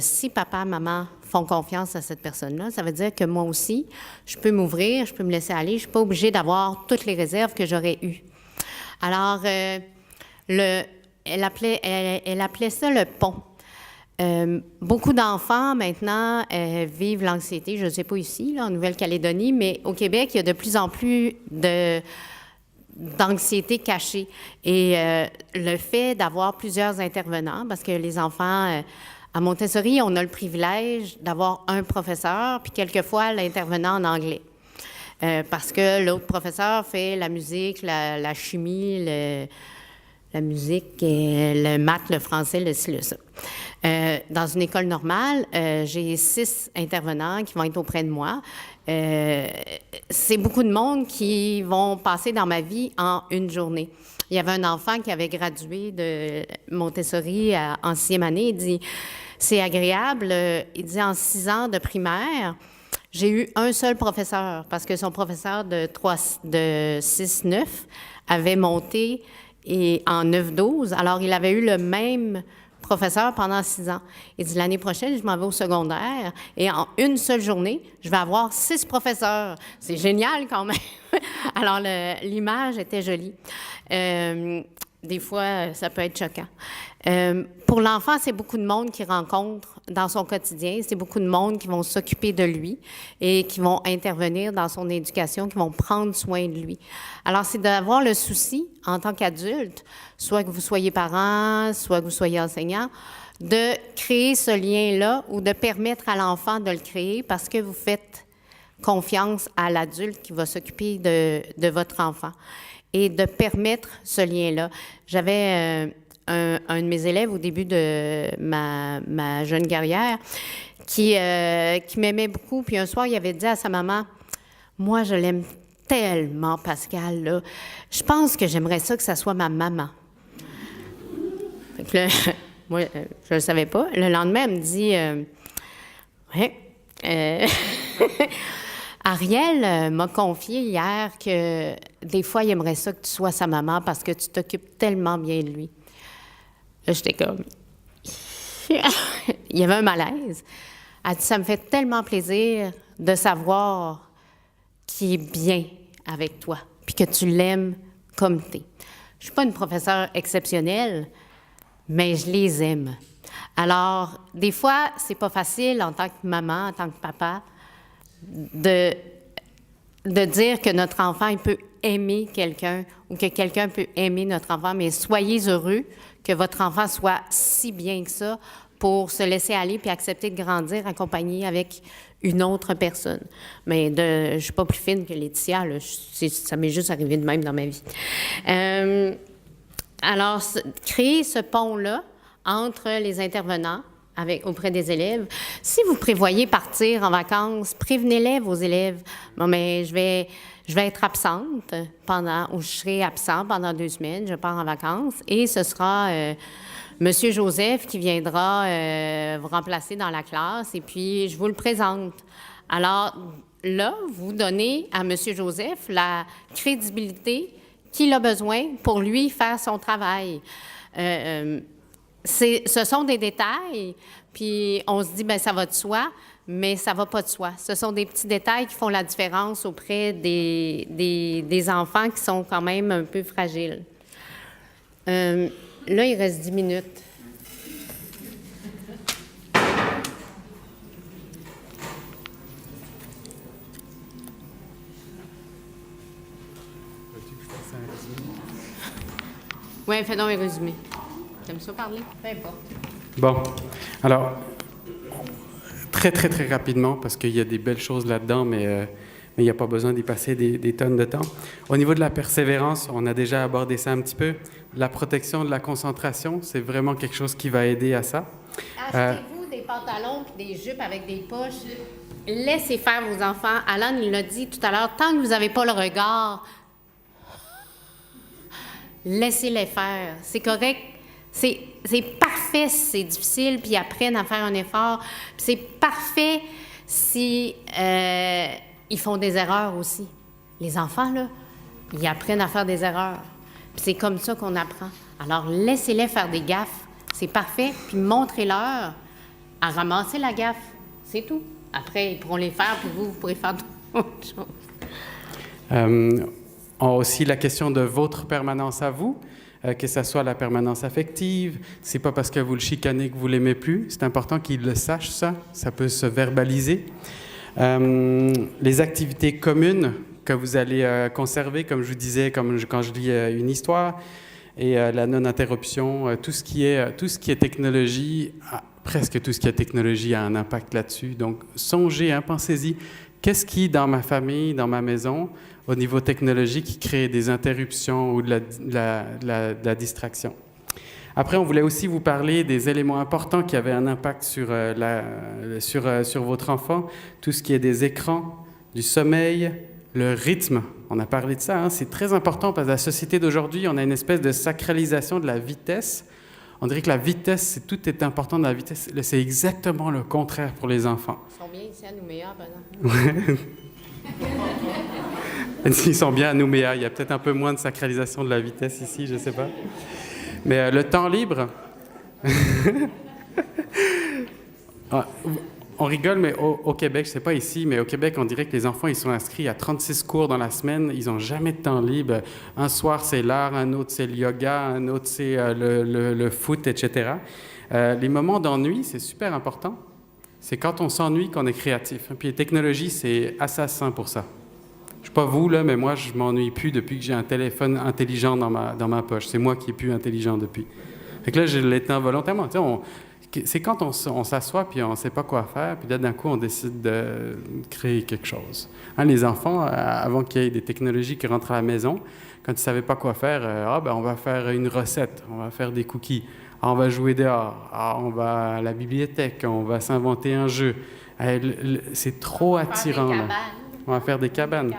Si papa, maman font confiance à cette personne-là, ça veut dire que moi aussi, je peux m'ouvrir, je peux me laisser aller, je ne suis pas obligée d'avoir toutes les réserves que j'aurais eues. Alors, elle appelait ça le pont. Beaucoup d'enfants, maintenant, vivent l'anxiété. Je ne sais pas ici, là, en Nouvelle-Calédonie, mais au Québec, il y a de plus en plus d'anxiété cachée. Et le fait d'avoir plusieurs intervenants, parce que les enfants, à Montessori, on a le privilège d'avoir un professeur, puis quelquefois l'intervenant en anglais. Parce que l'autre professeur fait la musique, la chimie, la musique, le maths, le français, le ci, le ça. Dans une école normale, j'ai 6 intervenants qui vont être auprès de moi. C'est beaucoup de monde qui vont passer dans ma vie en une journée. Il y avait un enfant qui avait gradué de Montessori en 6e année. Il dit, c'est agréable. Il dit, en 6 ans de primaire, j'ai eu un seul professeur parce que son professeur de 6-9 avait monté en 9-12. Alors, il avait eu le même professeur pendant 6 ans. Il dit, l'année prochaine, je m'en vais au secondaire et en une seule journée, je vais avoir 6 professeurs. C'est génial quand même. Alors, l'image était jolie. Des fois, ça peut être choquant. Pour l'enfant, c'est beaucoup de monde qu'il rencontre dans son quotidien. C'est beaucoup de monde qui vont s'occuper de lui et qui vont intervenir dans son éducation, qui vont prendre soin de lui. Alors, c'est d'avoir le souci, en tant qu'adulte, soit que vous soyez parent, soit que vous soyez enseignant, de créer ce lien-là ou de permettre à l'enfant de le créer parce que vous faites confiance à l'adulte qui va s'occuper de votre enfant et de permettre ce lien-là. J'avais un de mes élèves au début de ma jeune carrière qui m'aimait beaucoup. Puis un soir, il avait dit à sa maman, « Moi, je l'aime tellement, Pascal, là. Je pense que j'aimerais ça que ça soit ma maman. » Fait que là, moi, je ne le savais pas. Le lendemain, elle me dit, « Ouais. » Ariel m'a confié hier que des fois, il aimerait ça que tu sois sa maman parce que tu t'occupes tellement bien de lui. Là, j'étais comme... Il y avait un malaise. Elle dit, ça me fait tellement plaisir de savoir qu'il est bien avec toi, puis que tu l'aimes comme t'es. Je suis pas une professeure exceptionnelle, mais je les aime. Alors, des fois, c'est pas facile en tant que maman, en tant que papa, de dire que notre enfant, il peut aimer quelqu'un ou que quelqu'un peut aimer notre enfant, mais soyez heureux que votre enfant soit si bien que ça pour se laisser aller puis accepter de grandir accompagné avec une autre personne. Mais je suis pas plus fine que Laetitia, là, ça m'est juste arrivé de même dans ma vie. Alors, créer ce pont-là entre les intervenants auprès des élèves. Si vous prévoyez partir en vacances, prévenez-les, vos élèves. Bon, mais je vais être absente ou je serai absent pendant 2 semaines, je pars en vacances, et ce sera Monsieur Joseph qui viendra vous remplacer dans la classe, et puis je vous le présente. Alors là, vous donnez à Monsieur Joseph la crédibilité qu'il a besoin pour lui faire son travail. Ce sont des détails, puis on se dit, bien, ça va de soi, mais ça ne va pas de soi. Ce sont des petits détails qui font la différence auprès des enfants qui sont quand même un peu fragiles. Là, il reste 10 minutes. Oui, fais donc un résumé. T'aimes ça parler? Peu importe. Bon, alors, très, très, très rapidement, parce qu'il y a des belles choses là-dedans, mais il n'y a pas besoin d'y passer des tonnes de temps. Au niveau de la persévérance, on a déjà abordé ça un petit peu. La protection de la concentration, c'est vraiment quelque chose qui va aider à ça. Achetez-vous des pantalons et des jupes avec des poches. Laissez faire vos enfants. Alan, il l'a dit tout à l'heure, tant que vous n'avez pas le regard, laissez-les faire. C'est correct. C'est parfait si c'est difficile, puis ils apprennent à faire un effort. Puis c'est parfait si ils font des erreurs aussi. Les enfants, là, ils apprennent à faire des erreurs. Puis c'est comme ça qu'on apprend. Alors, laissez-les faire des gaffes. C'est parfait. Puis montrez-leur à ramasser la gaffe. C'est tout. Après, ils pourront les faire, puis vous pourrez faire d'autres choses. Aussi, la question de votre permanence à vous. Que ça soit la permanence affective, c'est pas parce que vous le chicanez que vous l'aimez plus. C'est important qu'il le sache, ça. Ça peut se verbaliser. Les activités communes que vous allez conserver, comme je vous disais, quand je lis une histoire, et la non-interruption, tout ce qui est technologie, presque tout ce qui est technologie a un impact là-dessus. Donc, songez, pensez-y, qu'est-ce qui, dans ma famille, dans ma maison, au niveau technologique, crée des interruptions ou de la distraction. Après, on voulait aussi vous parler des éléments importants qui avaient un impact sur votre enfant, tout ce qui est des écrans, du sommeil, le rythme. On a parlé de ça, c'est très important parce que la société d'aujourd'hui, on a une espèce de sacralisation de la vitesse. On dirait que la vitesse, tout est important dans la vitesse. C'est exactement le contraire pour les enfants. Ils sont bien ici à Nouméa, ben non? Ils sont bien à Nouméa. Il y a peut-être un peu moins de sacralisation de la vitesse ici, je ne sais pas. Mais le temps libre... on rigole, mais au Québec, je ne sais pas ici, mais au Québec, on dirait que les enfants, ils sont inscrits à 36 cours dans la semaine. Ils n'ont jamais de temps libre. Un soir, c'est l'art, un autre, c'est le yoga, un autre, c'est le foot, etc. Les moments d'ennui, c'est super important. C'est quand on s'ennuie qu'on est créatif. Puis les technologies, c'est assassin pour ça. Je ne sais pas vous, là, mais moi, je ne m'ennuie plus depuis que j'ai un téléphone intelligent dans ma poche. C'est moi qui est plus intelligent depuis. Fait que là, je l'éteins volontairement. C'est quand on s'assoit puis on ne sait pas quoi faire, puis là, d'un coup, on décide de créer quelque chose. Les enfants, avant qu'il y ait des technologies qui rentrent à la maison, quand ils ne savaient pas quoi faire, on va faire une recette, on va faire des cookies, on va jouer dehors, on va à la bibliothèque, on va s'inventer un jeu. C'est trop attirant. On va faire des cabanes.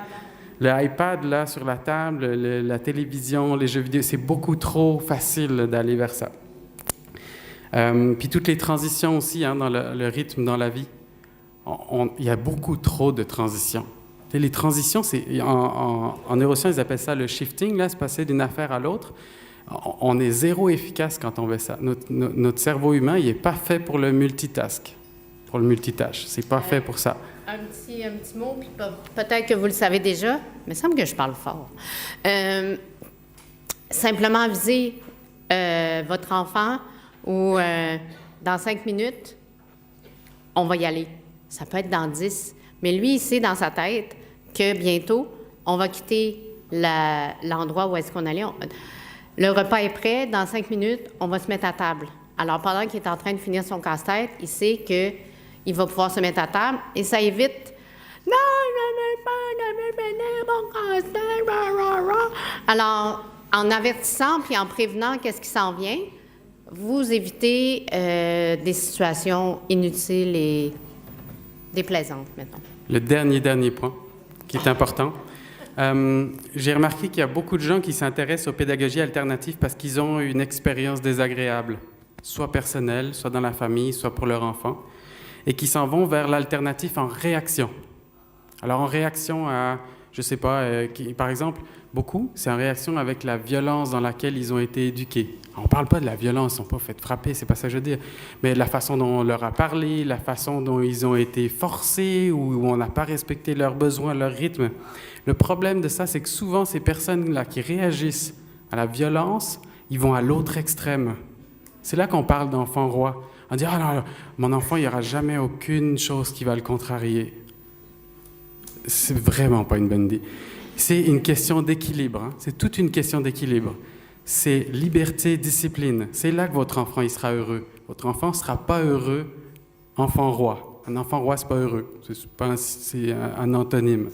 L'iPad, là, sur la table, la télévision, les jeux vidéo, c'est beaucoup trop facile d'aller vers ça. Puis toutes les transitions aussi, dans le rythme dans la vie. Il y a beaucoup trop de transitions. Et les transitions, en neurosciences, ils appellent ça le shifting, là, se passer d'une affaire à l'autre. On est zéro efficace quand on fait ça. Notre cerveau humain, il n'est pas fait pour le multitask, pour le multitâche. C'est pas fait pour ça. Un petit mot, puis peut-être que vous le savez déjà, mais il me semble que je parle fort. Simplement aviser votre enfant ou dans 5 minutes, on va y aller. Ça peut être dans 10. Mais lui, il sait dans sa tête que bientôt, on va quitter l'endroit où est-ce qu'on allait. Le repas est prêt. Dans 5 minutes, on va se mettre à table. Alors, pendant qu'il est en train de finir son casse-tête, il sait qu'il va pouvoir se mettre à table et ça évite « Non, je n'ai pas de finir mon casse-tête! » Alors, en avertissant puis en prévenant qu'est-ce qui s'en vient, vous évitez des situations inutiles et déplaisantes, mettons. Le dernier point qui est important. J'ai remarqué qu'il y a beaucoup de gens qui s'intéressent aux pédagogies alternatives parce qu'ils ont une expérience désagréable, soit personnelle, soit dans la famille, soit pour leur enfant, et qui s'en vont vers l'alternatif en réaction. Alors, en réaction à, je ne sais pas, par exemple, beaucoup, c'est en réaction avec la violence dans laquelle ils ont été éduqués. On ne parle pas de la violence, ils ne sont pas fait frapper, c'est pas ça que je veux dire, mais la façon dont on leur a parlé, la façon dont ils ont été forcés, ou on n'a pas respecté leurs besoins, leur rythme. Le problème de ça, c'est que souvent, ces personnes-là qui réagissent à la violence, ils vont à l'autre extrême. C'est là qu'on parle d'enfant roi. On dit « Ah non, mon enfant, il n'y aura jamais aucune chose qui va le contrarier. » C'est vraiment pas une bonne idée. C'est une question d'équilibre. Hein? C'est toute une question d'équilibre. C'est liberté, discipline. C'est là que votre enfant, il sera heureux. Votre enfant ne sera pas heureux, enfant roi. Un enfant roi, c'est pas heureux. C'est un antonyme.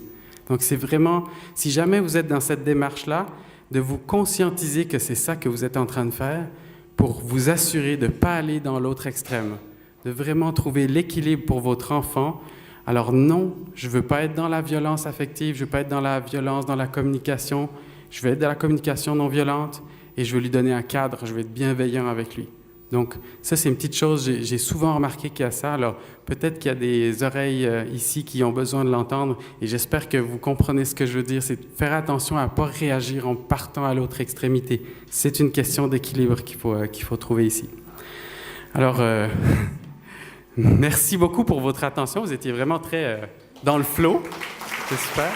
Donc, c'est vraiment, si jamais vous êtes dans cette démarche-là, de vous conscientiser que c'est ça que vous êtes en train de faire pour vous assurer de ne pas aller dans l'autre extrême, de vraiment trouver l'équilibre pour votre enfant. Alors non, je ne veux pas être dans la violence affective, je ne veux pas être dans la violence, dans la communication. Je veux être dans la communication non violente et je veux lui donner un cadre, je veux être bienveillant avec lui. Donc, ça, c'est une petite chose, j'ai souvent remarqué qu'il y a ça. Alors, peut-être qu'il y a des oreilles ici qui ont besoin de l'entendre et j'espère que vous comprenez ce que je veux dire. C'est de faire attention à ne pas réagir en partant à l'autre extrémité. C'est une question d'équilibre qu'il faut trouver ici. Alors, merci beaucoup pour votre attention. Vous étiez vraiment très dans le flow. C'est super.